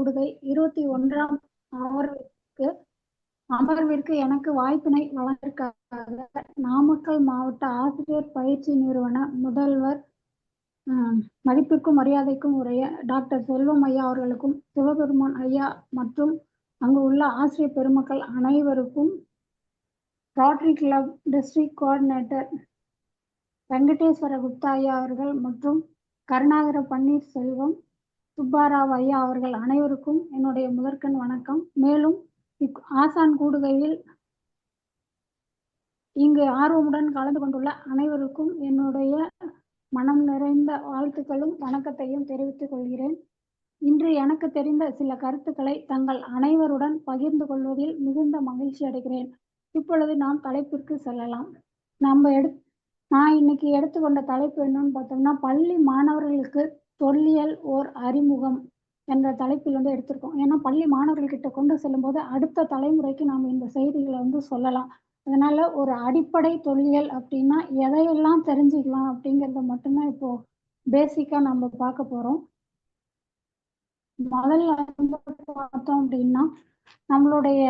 கூடுகை 21ஆம் அமர்விற்கு எனக்கு வாய்ப்பினை வழங்கியிருக்காங்க. நாமக்கல் மாவட்ட ஆசிரியர் பயிற்சி நிறுவன முதல்வர் மதிப்பிற்கும் மரியாதைக்கும் உரிய டாக்டர் செல்வம் ஐயா அவர்களுக்கும், சிவபெருமான் ஐயா மற்றும் அங்கு உள்ள ஆசிரியர் பெருமக்கள் அனைவருக்கும், rotary club district coordinator Venkateswara Gupta ஐயா அவர்கள் மற்றும் கருணாகர பன்னீர்செல்வம் சுப்பாராவ் ஐயா அவர்கள் அனைவருக்கும் என்னுடைய முதற்கண் வணக்கம். மேலும் ஆசான் கூடுகையில் இங்கு ஆர்வமுடன் கலந்து கொண்டுள்ள அனைவருக்கும் என்னுடைய மனம் நிறைந்த வாழ்த்துக்களும் வணக்கத்தையும் தெரிவித்துக் கொள்கிறேன். இன்று எனக்கு தெரிந்த சில கருத்துக்களை தங்கள் அனைவருடன் பகிர்ந்து கொள்வதில் மிகுந்த மகிழ்ச்சி அடைகிறேன். இப்பொழுது நாம் தலைப்பிற்கு செல்லலாம். நான் இன்னைக்கு எடுத்துக்கொண்ட தலைப்பு என்னன்னு பார்த்தோம்னா, பள்ளி மாணவர்களுக்கு தொல்லியல் ஓர் அறிமுகம் என்ற தலைப்பில் எடுத்திருக்கோம். ஏன்னா பள்ளி மாணவர்கள்கிட்ட கொண்டு செல்லும் போது அடுத்த தலைமுறைக்கு நாம் இந்த செய்திகளை சொல்லலாம். அதனால ஒரு அடிப்படை தொல்லியல் அப்படின்னா எதையெல்லாம் தெரிஞ்சுக்கலாம் அப்படிங்கிறத மட்டும்தான் இப்போ பேசிக்கா நம்ம பார்க்க போறோம். முதல்ல பார்த்தோம் அப்படின்னா, நம்மளுடைய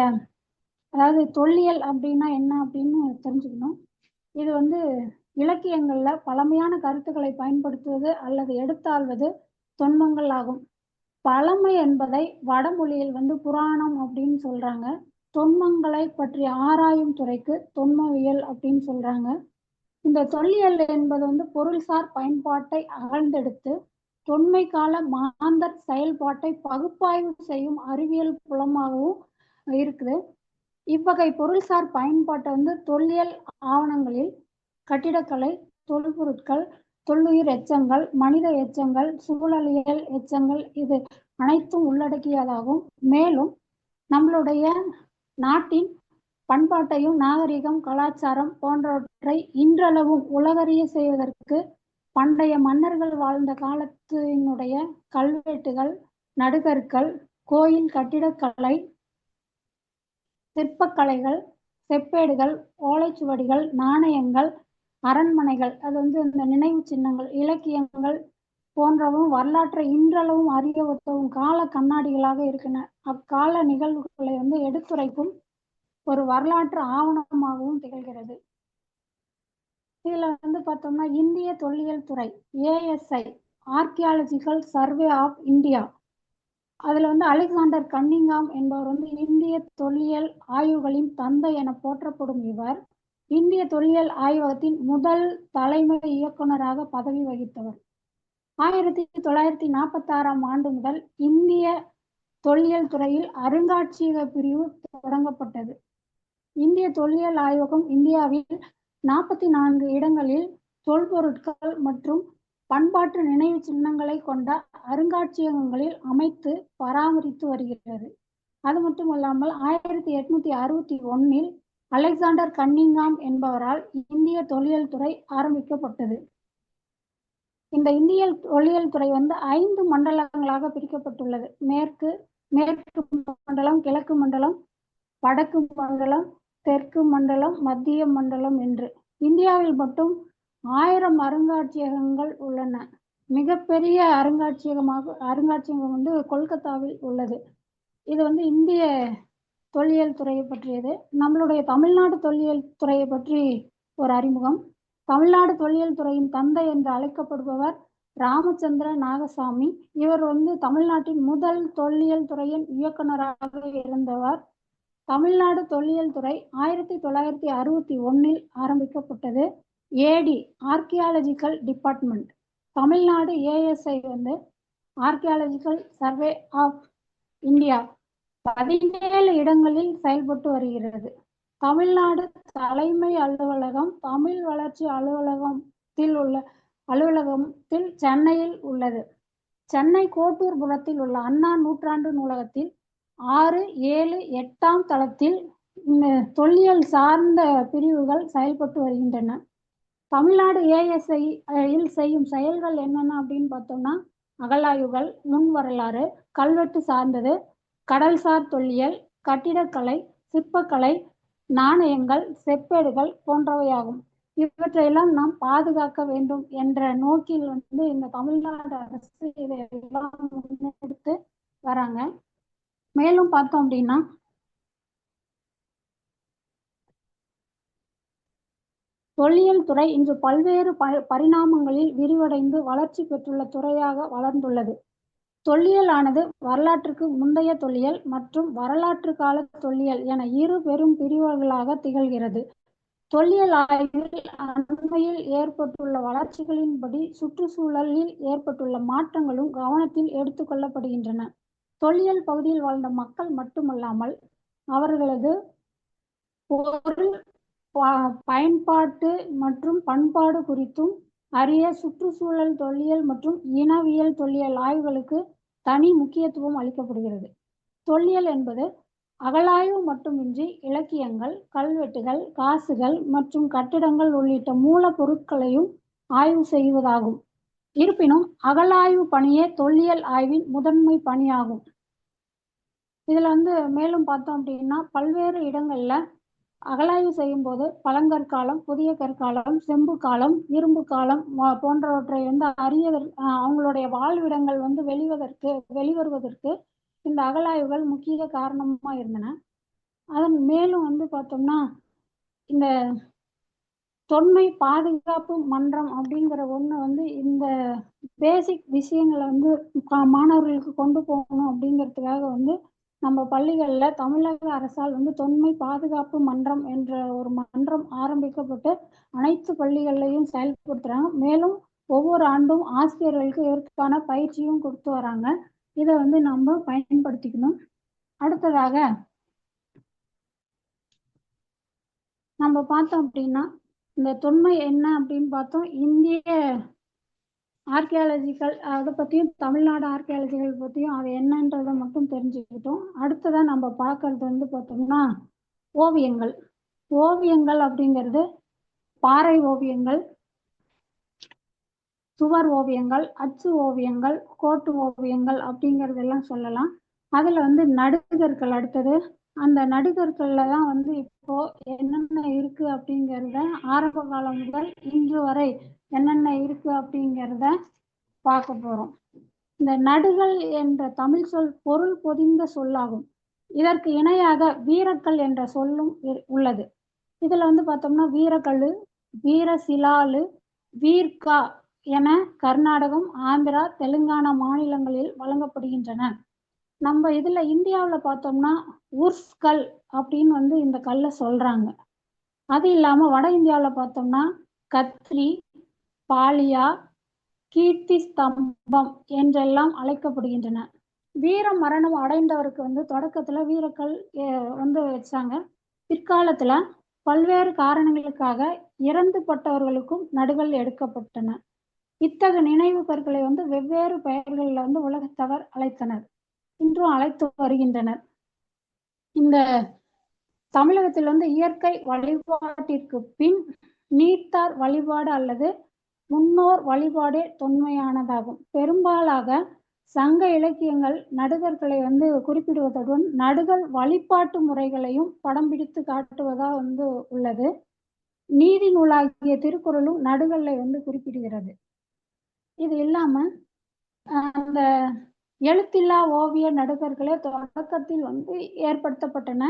அதாவது தொல்லியல் அப்படின்னா என்ன அப்படின்னு தெரிஞ்சுக்கணும். இது இலக்கியங்கள்ல பழமையான கருத்துக்களை பயன்படுத்துவது அல்லது எடுத்தாள்வது தொன்மங்கள் ஆகும். பழமை என்பதை வடமொழியில் புராணம் அப்படின்னு சொல்றாங்க. தொன்மங்களை பற்றி ஆராயும் துறைக்கு தொன்மவியல் அப்படின்னு சொல்றாங்க. இந்த தொல்லியல் என்பது பொருள்சார் பயன்பாட்டை அகழ்ந்தெடுத்து தொன்மை கால மாந்தர் செயல்பாட்டை பகுப்பாய்வு செய்யும் அறிவியல் புலமாகவும் இருக்குது. இவ்வகை பொருள்சார் பயன்பாட்டை தொல்லியல் ஆவணங்களில் கட்டிடக்கலை, தொல்பொருட்கள், தொல்லுயிர் எச்சங்கள், மனித எச்சங்கள், சூழலியல் எச்சங்கள் இது அனைத்தும் உள்ளடக்கியதாகும். மேலும் நம்மளுடைய நாட்டின் பண்பாட்டையும் நாகரிகம், கலாச்சாரம் போன்றவற்றை இன்றளவும் உலகறிய செய்வதற்கு பண்டைய மன்னர்கள் வாழ்ந்த காலத்தினுடைய கல்வெட்டுகள், நடுகற்கள், கோயில் கட்டிடக்கலை, சிற்பக்கலைகள், செப்பேடுகள், ஓலைச்சுவடிகள், நாணயங்கள், அரண்மனைகள், அது இந்த நினைவு சின்னங்கள், இலக்கியங்கள் போன்றவும் வரலாற்றை இன்றளவும் அறிய உதவும் கால கண்ணாடிகளாக இருக்கின்றன. அக்கால நிகழ்வுகளை எடுத்துரைக்கும் ஒரு வரலாற்று ஆவணமாகவும் திகழ்கிறது. இதுல பார்த்தோம்னா, இந்திய தொல்லியல் துறை ASI archaeological survey of India, அதுல அலெக்சாண்டர் கன்னிங்காம் என்பவர் இந்திய தொல்லியல் ஆய்வுகளின் தந்தை என போற்றப்படும் இவர் இந்திய தொல்லியல் ஆய்வகத்தின் முதல் தலைமை இயக்குநராக பதவி வகித்தவர். 1946ஆம் ஆண்டு முதல் இந்திய தொல்லியல் துறையில் அருங்காட்சியக பிரிவு தொடங்கப்பட்டது. இந்திய தொல்லியல் ஆய்வகம் இந்தியாவில் 44 இடங்களில் தொல்பொருட்கள் மற்றும் பண்பாட்டு நினைவு சின்னங்களை கொண்ட அருங்காட்சியகங்களில் அமைத்து பராமரித்து வருகிறது. அது மட்டுமல்லாமல் 1861இல் அலெக்சாண்டர் கன்னிங்காம் என்பவரால் இந்திய தொல்லியல் துறை ஆரம்பிக்கப்பட்டது. இந்த இந்திய தொல்லியல் துறை 5 மண்டலங்களாக பிரிக்கப்பட்டுள்ளது. மேற்கு மண்டலம், கிழக்கு மண்டலம், வடக்கு மண்டலம், தெற்கு மண்டலம், மத்திய மண்டலம் என்று. இந்தியாவில் மட்டும் 1000 அருங்காட்சியகங்கள் உள்ளன. மிகப்பெரிய அருங்காட்சியகம் கொல்கத்தாவில் உள்ளது. இது இந்திய தொல்லியல் துறையை பற்றியது. நம்மளுடைய தமிழ்நாடு தொல்லியல் துறையை பற்றி ஒரு அறிமுகம். தமிழ்நாடு தொல்லியல் துறையின் தந்தை என்று அழைக்கப்படுபவர் ராமச்சந்திர நாகசாமி. இவர் தமிழ்நாட்டின் முதல் தொல்லியல் துறையின் இயக்குநராக இருந்தவர். தமிழ்நாடு தொல்லியல் துறை 1961இல் ஆரம்பிக்கப்பட்டது. AD archaeological department. Tamil Nadu ASI archaeological survey of India 17 இடங்களில் செயல்பட்டு வருகிறது. தமிழ்நாடு தலைமை அலுவலகம் தமிழ் வளர்ச்சி அலுவலகத்தில் சென்னையில் உள்ளது. சென்னை கோட்டூர்புரத்தில் உள்ள அண்ணா நூற்றாண்டு நூலகத்தில் 6, 7, 8ஆம் தளத்தில் இந்த தொல்லியல் சார்ந்த பிரிவுகள் செயல்பட்டு வருகின்றன. தமிழ்நாடு ASI செய்யும் செயல்கள் என்னென்ன அப்படின்னு பார்த்தோம்னா, அகழாய்வுகள், முன் வரலாறு, கல்வெட்டு சார்ந்தது, கடல்சார் தொல்லியல், கட்டிடக்கலை, சிற்பக்கலை, நாணயங்கள், செப்பேடுகள் போன்றவையாகும். இவற்றையெல்லாம் நாம் பாதுகாக்க வேண்டும் என்ற நோக்கில் இந்த தமிழ்நாடு அரசு இதையெல்லாம் முன்னெடுத்து வராங்க. மேலும் பார்த்தோம் அப்படின்னா தொல்லியல் துறை இன்று பல்வேறு பரிணாமங்களில் விரிவடைந்து வளர்ச்சி பெற்றுள்ள துறையாக வளர்ந்துள்ளது. தொல்லியல் ஆனது வரலாற்றுக்கு முந்தைய தொல்லியல் மற்றும் வரலாற்று கால தொல்லியல் என இரு பெரும் பிரிவுகளாக திகழ்கிறது. தொல்லியல் ஆய்வில் அண்மையில் ஏற்பட்டுள்ள வளர்ச்சிகளின்படி சுற்றுச்சூழலில் ஏற்பட்டுள்ள மாற்றங்களும் கவனத்தில் எடுத்துக் கொள்ளப்படுகின்றன. தொல்லியல் பகுதியில் வாழ்ந்த மக்கள் மட்டுமல்லாமல் அவர்களது பொருள் பயன்பாட்டு மற்றும் பண்பாடு குறித்தும் அறிய சுற்றுச்சூழல் தொல்லியல் மற்றும் இனவியல் தொல்லியல் ஆய்வுகளுக்கு தனி முக்கியத்துவம் அளிக்கப்படுகிறது. தொல்லியல் என்பது அகழாய்வு மட்டுமின்றி இலக்கியங்கள், கல்வெட்டுகள், காசுகள் மற்றும் கட்டிடங்கள் உள்ளிட்ட மூலப்பொருட்களையும் ஆய்வு செய்வதாகும். இருப்பினும் அகழாய்வு பணியே தொல்லியல் ஆய்வின் முதன்மை பணியாகும். இதுல மேலும் பார்த்தோம் அப்படின்னா பல்வேறு இடங்கள்ல அகழாய்வு செய்யும் போது பழங்கற்காலம், புதிய கற்காலம், செம்பு காலம், இரும்பு காலம் போன்றவற்றை அவங்களுடைய வாழ்விடங்கள் வெளிவருவதற்கு இந்த அகழாய்வுகள் முக்கிய காரணமா இருந்தன. அதன் மேலும் பார்த்தோம்னா இந்த தொன்மை பாதுகாப்பு மன்றம் அப்படிங்கிற ஒண்ணு இந்த பேசிக் விஷயங்களை மாணவர்களுக்கு கொண்டு போகணும் அப்படிங்கிறதுக்காக நம்ம பள்ளிகள்ல தமிழக அரசால் தொன்மை பாதுகாப்பு மன்றம் என்ற ஒரு மன்றம் ஆரம்பிக்கப்பட்டு அனைத்து பள்ளிகள்லையும் செயல்படுத்துறாங்க. மேலும் ஒவ்வொரு ஆண்டும் ஆசிரியர்களுக்கு இதற்கான பயிற்சியும் கொடுத்து வராங்க. இதை நம்ம பயன்படுத்திக்கணும். அடுத்ததாக நம்ம பார்த்தோம் அப்படின்னா இந்த தொன்மை என்ன அப்படின்னு பார்த்தோம். இந்திய ஆர்கியாலஜிக்கல் அதை பற்றியும் தமிழ்நாடு ஆர்கியாலஜிக்கல் பற்றியும் அது என்னன்றதை மட்டும் தெரிஞ்சுக்கிட்டோம். அடுத்ததான் நம்ம பார்க்கறது பார்த்தோம்னா ஓவியங்கள். ஓவியங்கள் அப்படிங்கிறது பாறை ஓவியங்கள், சுவர் ஓவியங்கள், அச்சு ஓவியங்கள், கோட்டு ஓவியங்கள் அப்படிங்கிறதெல்லாம் சொல்லலாம். அதுல நடுகற்கள் அடுத்தது. அந்த நடுகற்கள்ல தான் இப்போ என்னென்ன இருக்கு அப்படிங்கிறத ஆரம்ப காலம் முதல் இன்று வரை என்னென்ன இருக்கு அப்படிங்கிறத பார்க்க போறோம். இந்த நடுகள் என்ற தமிழ் சொல் பொருள் பொதிந்த சொல்லாகும். இதற்கு இணையாக வீரக்கல் என்ற சொல்லும் உள்ளது. இதுல பார்த்தோம்னா வீரக்கல்லு, வீரசிலாலு, வீர்கா என கர்நாடகம், ஆந்திரா, தெலுங்கானா மாநிலங்களில் வழங்கப்படுகின்றன. நம்ம இதுல இந்தியாவுல பார்த்தோம்னா உர்ஸ்கல் அப்படின்னு இந்த கல்லை சொல்றாங்க. அது இல்லாம வட இந்தியாவுல பார்த்தோம்னா கத்ரி, பாலியா, கீர்த்தி ஸ்தம்பம் என்றெல்லாம் அழைக்கப்படுகின்றன. வீர மரணம் அடைந்தவருக்கு தொடக்கத்துல வீரக்கல் வச்சாங்க. பிற்காலத்துல பல்வேறு காரணங்களுக்காக இறந்துபட்டவர்களுக்கும் நடுகள் எடுக்கப்பட்டன. இத்தகைய நினைவு கற்களை வெவ்வேறு பெயர்களில் உலகத்தவர் அழைத்தனர், இன்றும் அழைத்து வருகின்றனர். இந்த தமிழகத்தில் இயற்கை வழிபாட்டிற்கு பின் நீர்த்தார் வழிபாடு அல்லது முன்னோர் வழிபாடே தொன்மையானதாகும். பெரும்பாலாக சங்க இலக்கியங்கள் நடுகர்களை குறிப்பிடுவதுடன் நடுகள் வழிபாட்டு முறைகளையும் படம் பிடித்து காட்டுவதா உள்ளது. நீதி நூலாகிய திருக்குறளும் நடுகளை குறிப்பிடுகிறது. இது இல்லாம அந்த எழுத்தில்லா ஓவிய நடுகர்களே தொடக்கத்தில் ஏற்படுத்தப்பட்டன.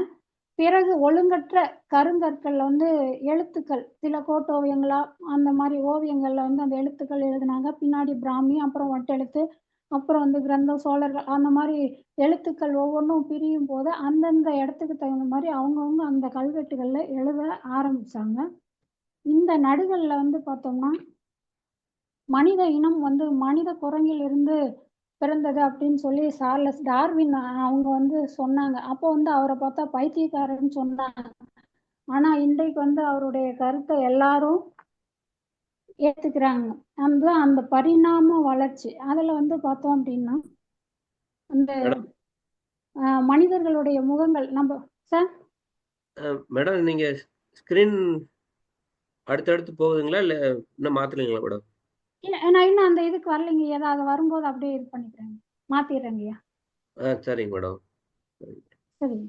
பிறகு ஒழுங்கற்ற கருங்கற்கள் எழுத்துக்கள் சில கோட்டோவியங்களா அந்த மாதிரி ஓவியங்கள்ல அந்த எழுத்துக்கள் எழுதினாங்க. பின்னாடி பிராமி, அப்புறம் வட்டெழுத்து, அப்புறம் கிரந்தம், சோழர்கள் அந்த மாதிரி எழுத்துக்கள் ஒவ்வொன்றும் பிரியும் போது அந்தந்த இடத்துக்கு தகுந்த மாதிரி அவங்கவுங்க அந்த கல்வெட்டுகள்ல எழுத ஆரம்பிச்சாங்க. இந்த நடுகள்ல பார்த்தோம்னா மனித இனம் மனித குரங்கில் இருந்து பிறந்தது அப்படின்னு சொல்லி சார்லஸ் டார்வின் அவங்க சொன்னாங்க. அப்போ அவரை பார்த்தா பைத்தியக்காரன்னு சொன்னாங்க. ஆனா இன்றைக்கு அவருடைய கருத்தை எல்லாரும் ஏத்துக்கிறாங்க. அந்த பரிணாம வளர்ச்சி அதுல பார்த்தோம் அப்படின்னா அந்த மனிதர்களுடைய முகங்கள் நம்ம சார் மேடம் நீங்க ஸ்கிரீன் அடுத்தடுத்து போகுதுங்களா இல்ல இன்னும் மாத்தலீங்களா மேடம்? இல்ல நான் இன்னும் அந்த இதுக்கு வரலைங்க. ஏதாவது வரும்போது அப்படியே இது பண்ணிக்கிறேங்க, மாத்திடுறேங்கய்யா. சரிங்க மேடம். சரிங்க.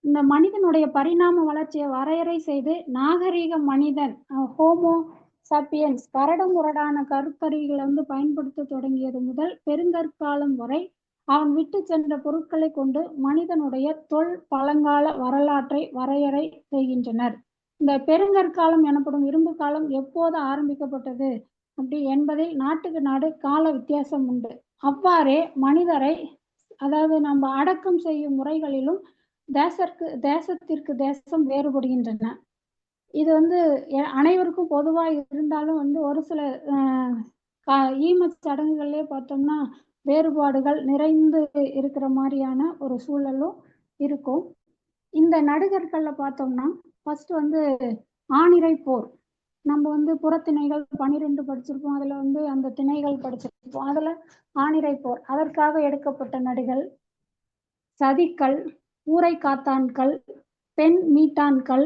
இந்த மனிதனுடைய பரிணாம வளர்ச்சியை வரையறை செய்து நாகரீக மனிதன் ஹோமோ சாப்பியன்ஸ் கரடு முரடான கருக்கருவிகளை வந்து பயன்படுத்த தொடங்கியது முதல் பெருங்கற்காலம் வரை அவன் விட்டு சென்ற பொருட்களை கொண்டு மனிதனுடைய பழங்கால வரலாற்றை வரையறை செய்கின்றனர். இந்த பெருங்கற்காலம் எனப்படும் இரும்பு காலம் எப்போது ஆரம்பிக்கப்பட்டது அப்படி என்பதில் நாட்டுக்கு நாடு கால வித்தியாசம் உண்டு. அவ்வாறே மனிதரை அதாவது நம்ம அடக்கம் செய்யும் முறைகளிலும் தேசத்திற்கு தேசம் வேறுபடுகின்றன. இது வந்து அனைவருக்கும் பொதுவாக இருந்தாலும் வந்து ஒரு சில ஈமச் சடங்குகள்லேயே பார்த்தோம்னா வேறுபாடுகள் நிறைந்து இருக்கிற மாதிரியான ஒரு சூழலும் இருக்கும். இந்த நடுகற்கள்ல பார்த்தோம்னா ஃபர்ஸ்ட் வந்து ஆணிரை போர். நம்ம வந்து புறத்திணைகள் 12 படிச்சிருப்போம். அதுல வந்து அந்த திணைகள் படிச்சிருப்போம். அதுல ஆணிரை போர் அதற்காக எடுக்கப்பட்ட நடுகள். சதிக்கல், ஊரை காத்தான்கள், பெண் மீட்டான்கள்,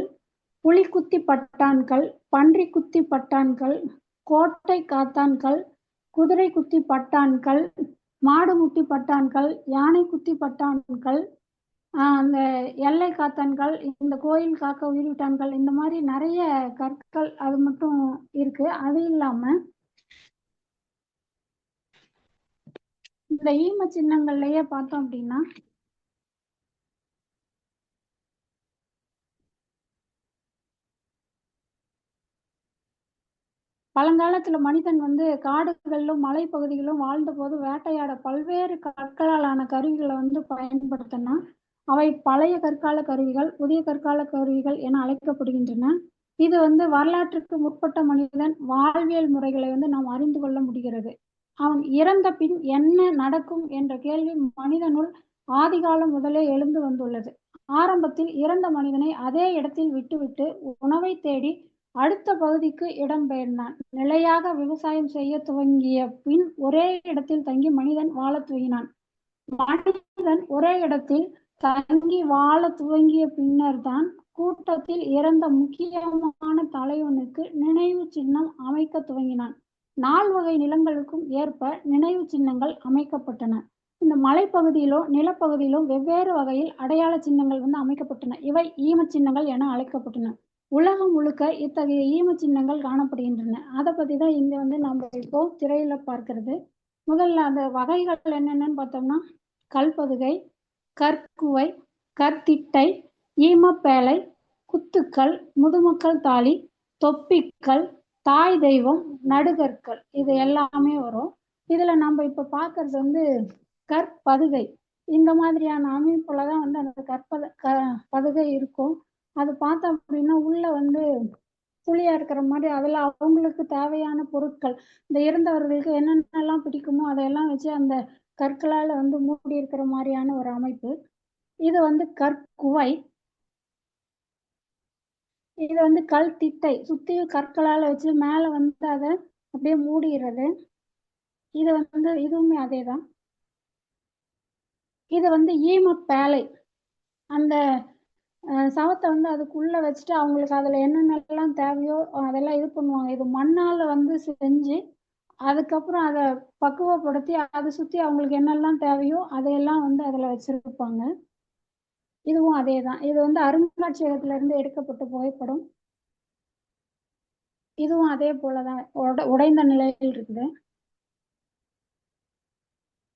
புலிக்குத்தி பட்டான்கள், பன்றி குத்தி பட்டான்கள், கோட்டை காத்தான்கள், குதிரை குத்தி பட்டான்கள், மாடு முட்டி பட்டான்கள், யானை குத்தி பட்டான்கள், அந்த எல்லை காத்தான்கள், இந்த கோயில் காக்க உயிரிட்டான்கள், இந்த மாதிரி நிறைய கற்கள் அது மட்டும் இருக்கு. அது இல்லாம இந்த ஈம சின்னங்கள்லயே பார்த்தோம் அப்படின்னா பழங்காலத்துல மனிதன் வந்து காடுகளிலும் மலைப்பகுதிகளிலும் வாழ்ந்த போது வேட்டையாட பல்வேறு கற்களாலான கருவிகளை வந்து பயன்படுத்தினா அவை பழைய கற்கால கருவிகள், புதிய கற்கால கருவிகள் என அழைக்கப்படுகின்றன. இது வந்து வரலாற்றுக்கு முற்பட்ட மனிதன் வாழ்வியல் முறைகளை வந்து நாம் அறிந்து கொள்ள முடிகிறது. அவன் இறந்த பின் என்ன நடக்கும் என்ற கேள்வி மனிதனுள் ஆதிகாலம் முதலே எழுந்து வந்துள்ளது. ஆரம்பத்தில் இறந்த மனிதனை அதே இடத்தில் விட்டுவிட்டு உணவை தேடி அடுத்த பகுதிக்கு இடம்பெயர்ந்தான். நிலையாக விவசாயம் செய்ய துவங்கிய பின் ஒரே இடத்தில் தங்கி மனிதன் வாழ துவங்கினான். மனிதன் ஒரே இடத்தில் தங்கி வாழ துவங்கிய பின்னர் தான் கூட்டத்தில் இறந்த முக்கியமான தலைவனுக்கு நினைவு சின்னம் அமைக்க துவங்கினான். 4 வகை நிலங்களுக்கும் ஏற்ப நினைவு சின்னங்கள் அமைக்கப்பட்டன. இந்த மலைப்பகுதியிலோ நிலப்பகுதியிலோ வெவ்வேறு வகையில் அடையாள சின்னங்கள் வந்து அமைக்கப்பட்டன. இவை ஈம சின்னங்கள் என அழைக்கப்பட்டன. உலகம் முழுக்க இத்தகைய ஈம சின்னங்கள் காணப்படுகின்றன. அதை பத்தி தான் இங்க வந்து நம்ம இப்போ திரையில பார்க்கிறது. முதல்ல அந்த வகைகள் என்னென்னு பார்த்தோம்னா கல்பதுகை, கற்குவை, கற்திட்டை, ஈமப்பேழை, குத்துக்கள், முதுமக்கள் தாலி, தொப்பிக்கல், தாய் தெய்வம், நடுகற்கள் இது எல்லாமே வரும். இதுல நம்ம இப்ப பார்க்கறது வந்து கற்பதுகை. இந்த மாதிரியான அமைப்புல தான் வந்து அந்த பதுகை இருக்கும். அது பார்த்தோம் அப்படின்னா உள்ள வந்து புளியா இருக்கிற மாதிரி அதுல அவங்களுக்கு தேவையான பொருட்கள், இந்த இறந்தவர்களுக்கு என்னென்னலாம் பிடிக்குமோ அதையெல்லாம் வச்சு அந்த கற்களால வந்து மூடி இருக்கிற மாதிரியான ஒரு அமைப்பு. இது வந்து கற்குவை. இது வந்து கல் திட்டை, சுத்தியும் கற்களால வச்சு மேல வந்து அதை அப்படியே மூடிடுறது. இது வந்து இதுவுமே அதேதான். இது வந்து ஈமப்பேழை. அந்த சவத்தை வந்து அதுக்குள்ள வச்சுட்டு அவங்களுக்கு அதுல என்னென்னலாம் தேவையோ அதெல்லாம் இது பண்ணுவாங்க. இது மண்ணால வந்து செஞ்சு அதுக்கப்புறம் அதை பக்குவப்படுத்தி அதை சுத்தி அவங்களுக்கு என்னெல்லாம் தேவையோ அதையெல்லாம் வந்து அதுல வச்சிருப்பாங்க. இதுவும் அதேதான். இது வந்து அருங்காட்சியகத்துல இருந்து எடுக்கப்பட்ட புகைப்படம். இதுவும் அதே போலதான் உடைந்த நிலையில் இருக்குது.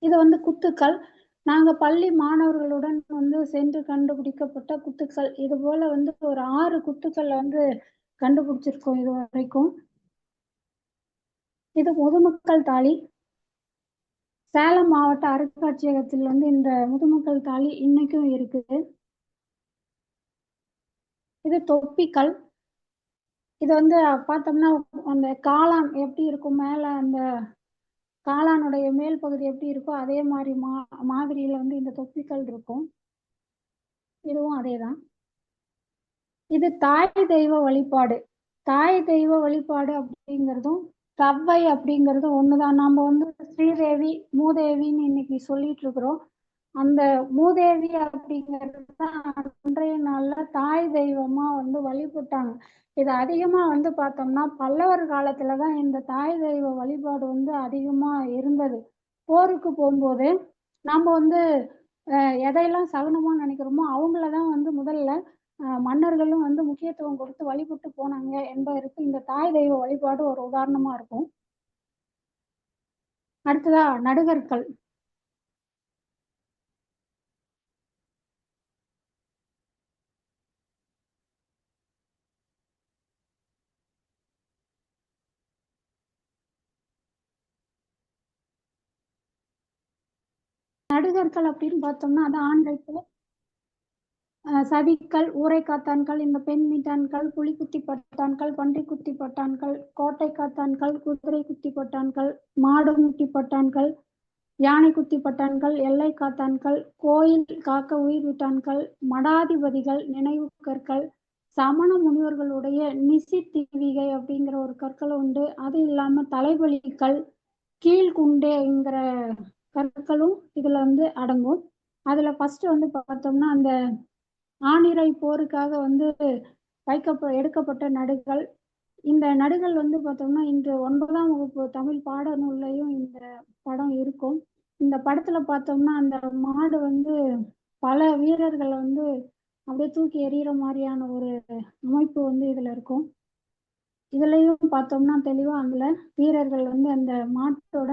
இது வந்து குத்துக்கள். நாங்க பள்ளி மாணவர்களுடன் வந்து சென்று கண்டுபிடிக்கப்பட்ட குத்துக்கள். இது போல வந்து ஒரு 6 குத்துக்கள் வந்து கண்டுபிடிச்சிருக்கோம் இது வரைக்கும். இது முதுமக்கள் தாலி. சேலம் மாவட்ட அருங்காட்சியகத்தில் வந்து இந்த முதுமக்கள் தாலி இன்னைக்கும் இருக்குது. இது தொப்பிக்கல். இது வந்து பார்த்தோம்னா அந்த காளான் எப்படி இருக்கும், மேல அந்த காளானுடைய மேல் பகுதி எப்படி இருக்கோ அதே மாதிரி மாதிரியில வந்து இந்த தொப்பிக்கல் இருக்கும். இதுவும் அதேதான். இது தாய் தெய்வ வழிபாடு. தாய் தெய்வ வழிபாடு அப்படிங்கிறதும் தவ்வை அப்படிங்கிறதும் ஒண்ணுதான். நம்ம வந்து ஸ்ரீதேவி மூதேவின்னு இன்னைக்கு சொல்லிட்டு இருக்கிறோம். அந்த மூதேவி அப்படிங்கிறது தான் அன்றைய நாள்ல தாய் தெய்வமா வந்து வழிபட்டாங்க. இது அதிகமா வந்து பார்த்தோம்னா பல்லவர் காலத்துலதான் இந்த தாய் தெய்வ வழிபாடு வந்து அதிகமா இருந்தது. போருக்கு போகும்போது நம்ம வந்து எதையெல்லாம் சகுனமா நினைக்கிறோமோ அவங்களதான் வந்து முதல்ல மன்னர்களும் வந்து முக்கியத்துவம் கொடுத்து வழிபட்டு போனாங்க என்பதற்கு இந்த தாய் தெய்வ வழிபாடு ஒரு உதாரணமா இருக்கும். அடுத்ததா நடுகற்கள். நடுகற்கள் அப்படின்னு பார்த்தோம்னா அது ஆண்கள் சதிக்கல், ஊரைக்காத்தான்கள், இந்த பெண் மீட்டான்கள், புலிக்குத்தி பட்டான்கள், பன்றிக்குத்தி பட்டான்கள், கோட்டை காத்தான்கள், குதிரை குத்தி பட்டான்கள், மாடு முட்டி பட்டான்கள், யானை குத்தி பட்டான்கள், எல்லை காத்தான்கள், கோயில் காக்க உயிர் விட்டான்கள், மடாதிபதிகள், நினைவு கற்கள், சமண முனிவர்களுடைய நிசி தீவிகை அப்படிங்கிற ஒரு கற்கள் உண்டு. அது இல்லாம தலைவலிக்கல், கீழ்குண்டேங்கிற கற்களும் இதுல வந்து அடங்கும். அதுல ஃபர்ஸ்ட் வந்து பார்த்தோம்னா அந்த ஆணிரை போருக்காக வந்து எடுக்கப்பட்ட நடுகள். இந்த நடுகள் வந்து பார்த்தோம்னா இன்று 9ஆம் வகுப்பு தமிழ் பாடநூல்லையும் இந்த படம் இருக்கும். இந்த படத்துல பார்த்தோம்னா அந்த மாடு வந்து பல வீரர்களை வந்து அப்படியே தூக்கி எறிகிற மாதிரியான ஒரு அமைப்பு வந்து இதுல இருக்கும். இதுலயும் பார்த்தோம்னா தெளிவா அதுல வீரர்கள் வந்து அந்த மாட்டோட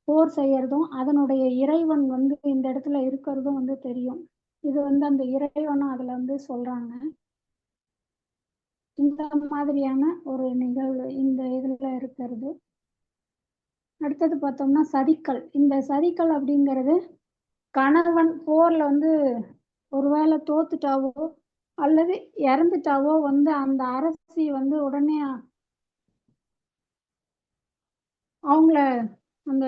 போர் செய்யறதும் அதனுடைய இறைவன் வந்து இந்த இடத்துல இருக்கிறதும் வந்து தெரியும். இது வந்து அந்த இறைவனும் அதுல வந்து சொல்றாங்க. இந்த மாதிரியான ஒரு நிகழ்வு இந்த இதுல இருக்கிறது. அடுத்தது பார்த்தோம்னா சதிக்கல். இந்த சதிக்கல் அப்படிங்கிறது கணவன் போர்ல வந்து ஒருவேளை தோத்துட்டாவோ அல்லது இறந்துட்டாவோ வந்து அந்த அரசி வந்து உடனே அவங்கள அந்த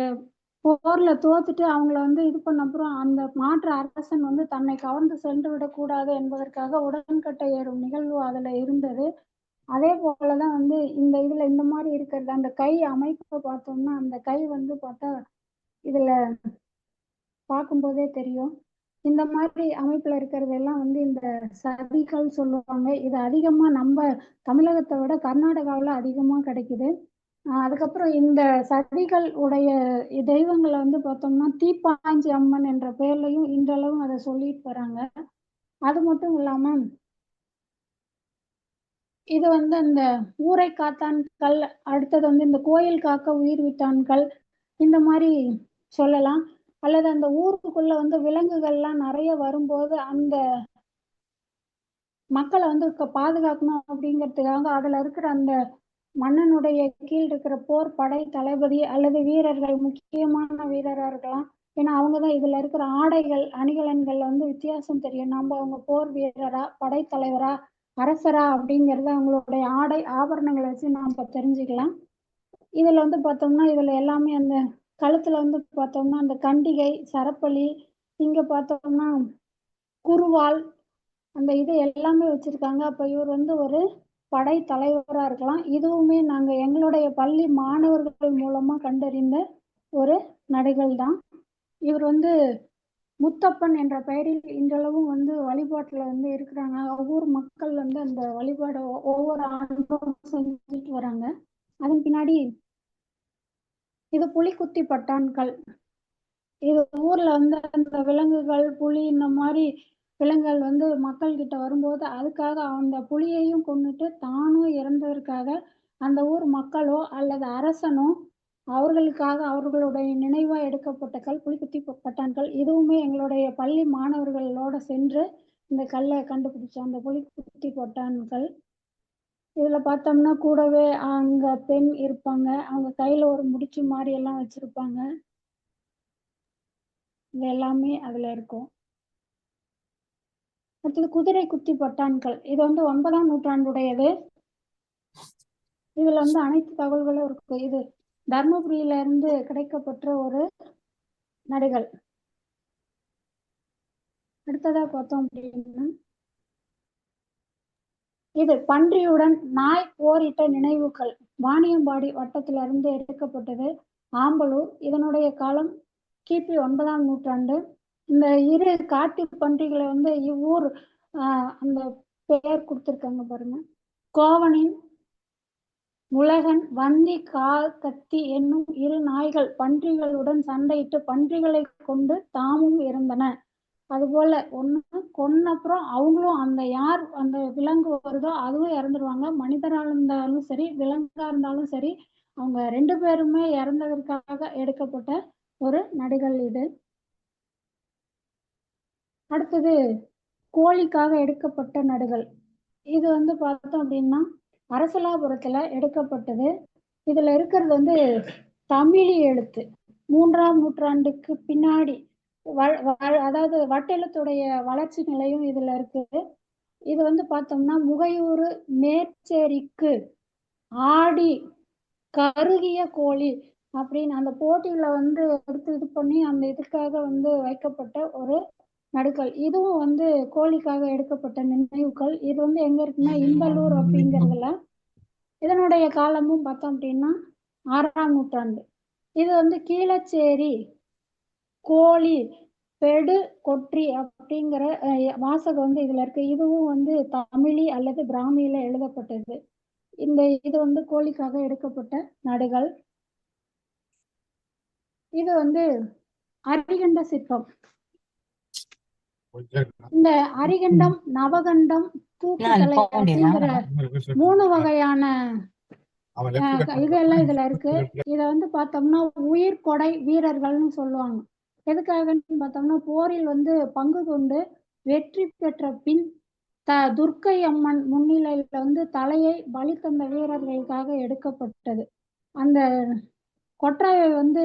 போர்ல தோத்துட்டு அவங்கள வந்து இது பண்ண அப்புறம் அந்த மாற்று அரசன் வந்து தன்னை கவர்ந்து சென்று விடக்கூடாது என்பதற்காக உடன்கட்டை ஏறும் நிகழ்வு அதுல இருந்தது. அதே போலதான் வந்து இந்த இதுல இந்த மாதிரி இருக்கிறது. அந்த கை அமைப்பை பார்த்தோம்னா அந்த கை வந்து பார்த்தா இதுல பார்க்கும்போதே தெரியும். இந்த மாதிரி அமைப்புல இருக்கிறது எல்லாம் வந்து இந்த சதிகள் சொல்லுவாங்க. இது அதிகமா நம்ம தமிழகத்தை விட கர்நாடகாவில் அதிகமா கிடைக்குது. அதுக்கப்புறம் இந்த சதிகள் உடைய தெய்வங்களை வந்து பார்த்தோம்னா தீப்பாஞ்சி அம்மன் என்ற பெயர்லையும் இன்றளவும் அதை சொல்லிட்டு வராங்க. அது மட்டும் இல்லாம இது வந்து அந்த ஊரை காத்தான்கள், அடுத்தது வந்து இந்த கோயில் காக்க உயிர் விட்டான்கள், இந்த மாதிரி சொல்லலாம். அல்லது அந்த ஊருக்குள்ள வந்து விலங்குகள்லாம் நிறைய வரும்போது அந்த மக்களை வந்து பாதுகாக்கணும் அப்படிங்கிறதுக்காக அதுல இருக்கிற அந்த மன்னனுடைய கீழ் இருக்கிற போர் படை தளபதி அல்லது வீரர்கள், முக்கியமான வீரராக இருக்கலாம். ஏன்னா அவங்கதான் இதுல இருக்கிற ஆடைகள் அணிகலன்கள்ல வந்து வித்தியாசம் தெரியும். நம்ம அவங்க போர் வீரரா, படைத்தலைவரா, அரசரா அப்படிங்கறத அவங்களுடைய ஆடை ஆபரணங்களை வச்சு நாம தெரிஞ்சுக்கலாம். இதுல வந்து பார்த்தோம்னா இதுல எல்லாமே அந்த கழுத்துல வந்து பார்த்தோம்னா அந்த கண்டிகை, சரப்பளி, இங்க பார்த்தோம்னா குருவால், அந்த இது எல்லாமே வச்சிருக்காங்க. அப்ப இவர் வந்து ஒரு படை தலைவரா இருக்கலாம். இதுவுமே நாங்க எங்களுடைய பள்ளி மாணவர்கள் மூலமா கண்டறிந்த ஒரு நடிகர் தான். இவர் வந்து முத்தப்பன் என்ற பெயரில் இன்றளவும் வந்து வழிபாட்டுல வந்து இருக்கிறாங்க. ஒவ்வொரு மக்கள் வந்து அந்த வழிபாடு ஒவ்வொரு ஆண்டும் செஞ்சுட்டு வராங்க. அதன் பின்னாடி இது புலிக்குத்தி பட்டான்கள். இது ஊர்ல வந்து அந்த விலங்குகள், புலி இந்த மாதிரி விலங்குகள் வந்து மக்கள் கிட்ட வரும்போது அதுக்காக அந்த புலியையும் கொன்னுட்டு தானும் இறந்ததற்காக அந்த ஊர் மக்களோ அல்லது அரசனோ அவர்களுக்காக அவர்களுடைய நினைவா எடுக்கப்பட்ட கல் புலிக்குத்தி பட்டான்கள். இதுவுமே எங்களுடைய பள்ளி மாணவர்களோட சென்று இந்த கல்லை கண்டுபிடிச்சோம். அந்த புலிக்குத்தி பட்டான்கள். இதுல பார்த்தோம்னா கூடவே அங்க பெண் இருப்பாங்க. அவங்க கையில ஒரு முடிச்சு மாதிரி எல்லாம் வச்சிருப்பாங்க. இது எல்லாமே அதுல இருக்கும். அடுத்தது குதிரை குத்தி பட்டான்கள். இது வந்து 9ஆம் நூற்றாண்டுடையது. இதுல வந்து அனைத்து தகவல்களும் இருக்கு. இது தர்மபுரியில இருந்து கிடைக்கப்பட்ட ஒரு நடுகள். அடுத்ததா பார்த்தோம் அப்படின்னா இது பன்றியுடன் நாய் போரிட்ட நினைவுகள். வாணியம்பாடி வட்டத்திலிருந்து எடுக்கப்பட்டது. ஆம்பலூர். இதனுடைய காலம் கிபி 9ஆம் நூற்றாண்டு. இந்த இரு காட்டு பன்றிகளை வந்து இவ்வூர் அந்த பெயர் கொடுத்திருக்காங்க பாருங்க. கோவனின் உலகன், வந்தி, கத்தி என்னும் இரு நாய்கள் பன்றிகளுடன் சண்டையிட்டு பன்றிகளை கொண்டு தாமும் இறந்தன. அதுபோல ஒண்ணு கொன்ன அப்புறம் அவங்களும் அந்த யார் அந்த விலங்கு வருதோ அதுவும் இறந்துருவாங்க. மனிதரா இருந்தாலும் சரி, விலங்கா இருந்தாலும் சரி, அவங்க 2 பேருமே இறந்ததற்காக எடுக்கப்பட்ட ஒரு நடிகள் இது. அடுத்தது கோழிக்காக எடுக்கப்பட்ட நடுகள். இது வந்து பார்த்தோம் அப்படின்னா அரசலாபுரத்துல எடுக்கப்பட்டது. இதுல இருக்கிறது வந்து தமிழி எழுத்து. 3ஆம் நூற்றாண்டுக்கு பின்னாடி அதாவது வட்டெழுத்துடைய வளர்ச்சி நிலையும் இதுல இருக்குது. இது வந்து பார்த்தோம்னா முகையூறு மேச்சேரிக்கு ஆடி கருகிய கோழி அப்படின்னு அந்த போட்டியில வந்து எடுத்து இது பண்ணி அந்த இதுக்காக வந்து வைக்கப்பட்ட ஒரு நடுக்கல். இதுவும் வந்து கோழிக்காக எடுக்கப்பட்ட நினைவுகள். இது வந்து எங்க இருக்குன்னா இந்தலூர் அப்படிங்கிறதுல. இதனுடைய காலமும் பார்த்தோம் அப்படின்னா 6ஆம் நூற்றாண்டு. இது வந்து கீழச்சேரி கோழி பெடு கொற்றி அப்படிங்கிற வாசகம் வந்து இதுல இருக்கு. இதுவும் வந்து தமிழி அல்லது பிராமியில எழுதப்பட்டது. இது வந்து கோழிக்காக எடுக்கப்பட்ட நடுகள். இது வந்து அரிகண்ட சிற்பம். இந்த அரிகண்டம், நவகண்டம், தூக்குத்தலை அப்படிங்கிற 3 வகையான இதெல்லாம் இதுல இருக்கு. இத வந்து பார்த்தோம்னா உயிர் கொடை வீரர்கள்னு சொல்லுவாங்க. எதுக்காகன்னு பார்த்தோம்னா போரில் வந்து பங்கு கொண்டு வெற்றி பெற்ற பின் துர்க்கை அம்மன் முன்னிலையில வந்து தலையை பலி தந்த வீரர்களுக்காக எடுக்கப்பட்டது. அந்த கொற்றாயை வந்து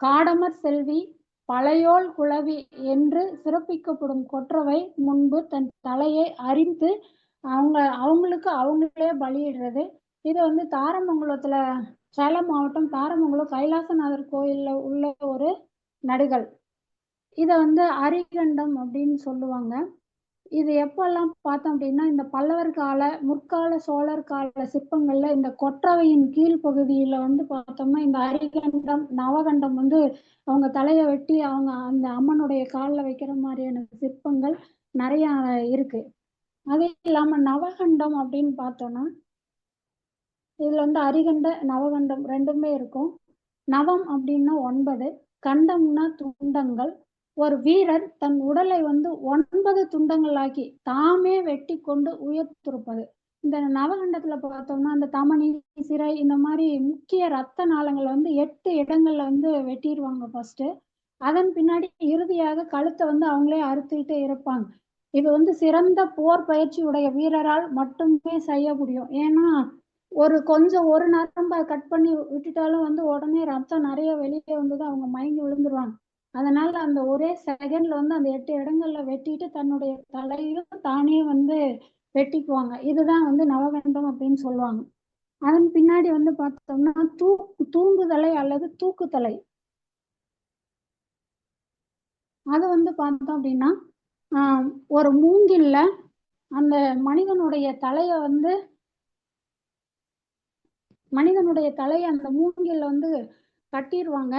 காடமர் செல்வி பழையோள் குளவி என்று சிறப்பிக்கப்படும் கொற்றவை முன்பு தன் தலையை அரிந்து அவங்களுக்கு அவங்களே பலியிடுறது. இது வந்து தாரமங்கலத்துல, சேலம் மாவட்டம் தாரமங்கலம் கைலாசநாதர் கோயில்ல உள்ள ஒரு நடுகள். இத வந்து அரிகண்டம் அப்படின்னு சொல்லுவாங்க. இது எப்பெல்லாம் பார்த்தோம் அப்படின்னா இந்த பல்லவர் கால, முற்கால சோழர் கால சிற்பங்கள்ல இந்த கொற்றவையின் கீழ்ப்பகுதியில வந்து பார்த்தோம்னா இந்த அரிகண்டம், நவகண்டம் வந்து அவங்க தலையை வெட்டி அவங்க அந்த அம்மனுடைய காலில் வைக்கிற மாதிரியான சிற்பங்கள் நிறைய இருக்கு. அதே இல்லாம நவகண்டம் அப்படின்னு பார்த்தோம்னா இதுல வந்து அரிகண்ட நவகண்டம் ரெண்டுமே இருக்கும். நவம் அப்படின்னா 9, கண்டம்னா துண்டங்கள். ஒரு வீரர் தன் உடலை வந்து 9 துண்டங்களாக்கி தாமே வெட்டி கொண்டு உயர்த்திருப்பது. இந்த நவகண்டத்துல பார்த்தோம்னா அந்த தமனி, சிரை இந்த மாதிரி முக்கிய ரத்த நாளங்களை வந்து 8 இடங்கள்ல வந்து வெட்டிடுவாங்க ஃபர்ஸ்ட். அதன் பின்னாடி இறுதியாக கழுத்தை வந்து அவங்களே அறுத்துக்கிட்டே இருப்பாங்க. இது வந்து சிறந்த போர் பயிற்சி உடைய வீரரால் மட்டுமே செய்ய முடியும். ஏன்னா ஒரு நரம்பை கட் பண்ணி விட்டுட்டாலும் வந்து உடனே ரத்தம் நிறைய வெளியே வந்தது அவங்க மயங்கி விழுந்துருவாங்க. அதனால அந்த ஒரே செகண்ட்ல வந்து அந்த 8 இடங்கள்ல வெட்டிட்டு தன்னுடைய தலையும் தானே வந்து வெட்டிக்குவாங்க. இதுதான் வந்து நவகண்டம் அப்படின்னு சொல்லுவாங்க. அதன் பின்னாடி வந்து பார்த்தோம்னா தூங்குதலை அல்லது தூக்குத்தலை. அது வந்து பார்த்தோம் அப்படின்னா ஒரு மூங்கில்ல அந்த மனிதனுடைய தலையை அந்த மூங்கில்ல வந்து கட்டிடுவாங்க.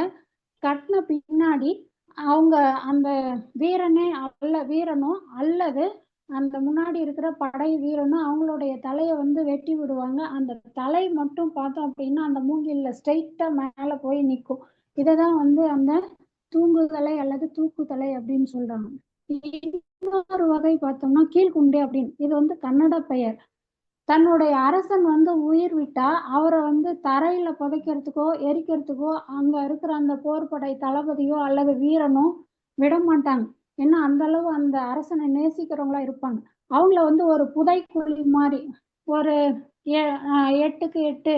கட்டின பின்னாடி அவங்க அந்த வீரனோ அல்லது அந்த முன்னாடி இருக்கிற படை வீரனும் அவங்களுடைய தலையை வந்து வெட்டி விடுவாங்க. அந்த தலை மட்டும் பார்த்தோம் அப்படின்னா அந்த மூங்கில்ல ஸ்ட்ரெயிட்டா மேல போய் நிற்கும். இததான் வந்து அந்த தூங்குதலை அல்லது தூக்குதலை அப்படின்னு சொல்றாங்க. இன்னொரு வகை பார்த்தோம்னா கீழ்குண்டே அப்படின்னு. இது வந்து கன்னட பெயர். தன்னுடைய அரசன் வந்து உயிர் விட்டா அவரை வந்து தரையில புதைக்கிறதுக்கோ எரிக்கிறதுக்கோ அங்க இருக்கிற அந்த போர்படை தளபதியோ அல்லது வீரனோ விட மாட்டாங்க. ஏன்னா அந்த அளவு அந்த அரசனை நேசிக்கிறவங்களா இருப்பாங்க. அவங்கள வந்து ஒரு புதைக்குழி மாதிரி ஒரு 8க்கு 8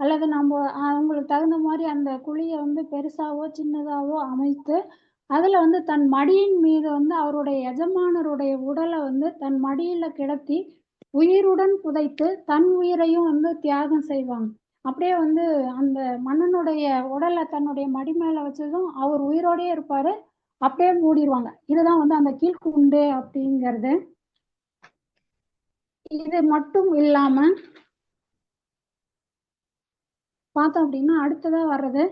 அல்லது நம்ம அவங்களுக்கு தகுந்த மாதிரி அந்த குழியை வந்து பெருசாவோ சின்னதாவோ அமைத்து அதுல வந்து தன் மடியின் மீது வந்து அவருடைய எஜமானருடைய உடலை வந்து தன் மடியில கிடத்தி உயிருடன் புதைத்து தன் உயிரையும் வந்து தியாகம் செய்வாங்க. அப்படியே வந்து அந்த மன்னனுடைய உடலை தன்னுடைய மடி மேல வச்சதும் அவர் உயிரோடயே இருப்பாரு. அப்படியே மூடிடுவாங்க. இதுதான் வந்து அந்த கீழ்குண்டு அப்படிங்கிறது. இது மட்டும் இல்லாம பார்த்தோம் அப்படின்னா அடுத்ததா வர்றது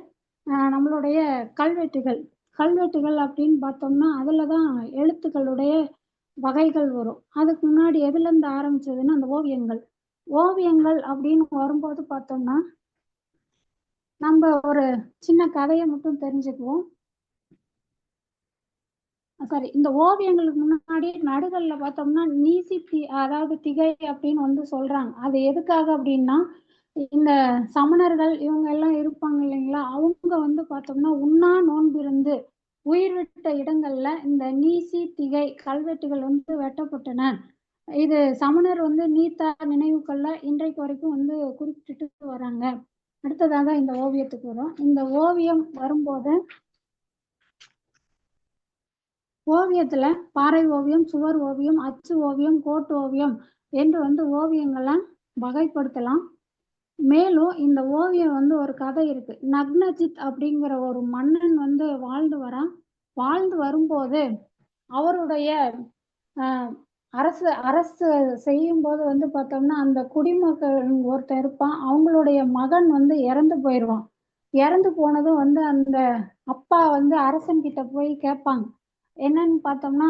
நம்மளுடைய கல்வெட்டுகள் அப்படின்னு பார்த்தோம்னா அதுலதான் எழுத்துக்களுடைய வகைகள் வரும். அதுக்கு முன்னாடி எதுல இருந்து ஆரம்பிச்சதுன்னா அந்த ஓவியங்கள் அப்படின்னு வரும்போது பார்த்தோம்னா நம்ம ஒரு சின்ன கதையை மட்டும் தெரிஞ்சுக்குவோம். சாரி, இந்த ஓவியங்களுக்கு முன்னாடி நடுகல்ல பார்த்தோம்னா நீசி அதாவது திகை அப்படின்னு வந்து சொல்றாங்க. அது எதுக்காக அப்படின்னா, இந்த சமணர்கள் இவங்க எல்லாம் இருப்பாங்க இல்லைங்களா, அவங்க வந்து பார்த்தோம்னா உண்ணா நோன்பிருந்து உயிர் விட்ட இடங்கள்ல இந்த நீசி திகை கல்வெட்டுகள் வந்து வெட்டப்பட்டன. இது சமணர் வந்து நீத்தா நினைவுகள்ல இன்றைக்கு வரைக்கும் வந்து குறிப்பிட்டு வராங்க. அடுத்ததாக இந்த ஓவியத்துக்கு வரும். இந்த ஓவியம் வரும்போது ஓவியத்துல பாறை ஓவியம், சுவர் ஓவியம், அச்சு ஓவியம், கோட்டு ஓவியம் என்று வந்து ஓவியங்களை வகைப்படுத்தலாம். மேலும் இந்த ஓவியம் வந்து ஒரு கதை இருக்கு. நக்னஜித் அப்படிங்கிற ஒரு மன்னன் வந்து வாழ்ந்து வரான். வாழ்ந்து வரும்போது அவருடைய அரசு அரசு செய்யும் போது வந்து பார்த்தோம்னா அந்த குடிமக்கள் ஒருத்தர் இருப்பான். அவங்களுடைய மகன் வந்து இறந்து போயிடுவான். இறந்து போனதும் வந்து அந்த அப்பா வந்து அரசன் கிட்ட போய் கேட்பாங்க. என்னன்னு பார்த்தோம்னா,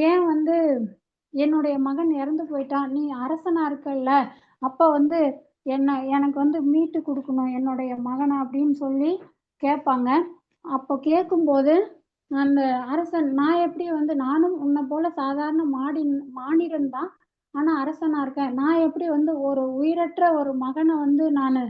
ஏன் வந்து என்னுடைய மகன் இறந்து போயிட்டான், நீ அரசனா இருக்கல்ல, அப்ப வந்து எனக்கு வந்து மீட்டு கொடுக்கணும் என்னுடைய மகனை அப்படின்னு சொல்லி கேட்பாங்க. அப்போ கேட்கும்போது அந்த அரசன், நான் எப்படி வந்து நானும் உன்னை போல சாதாரண மானிடன் தான், ஆனா அரசனா இருக்கேன், நான் எப்படி வந்து ஒரு உயிரற்ற ஒரு மகனை வந்து நான்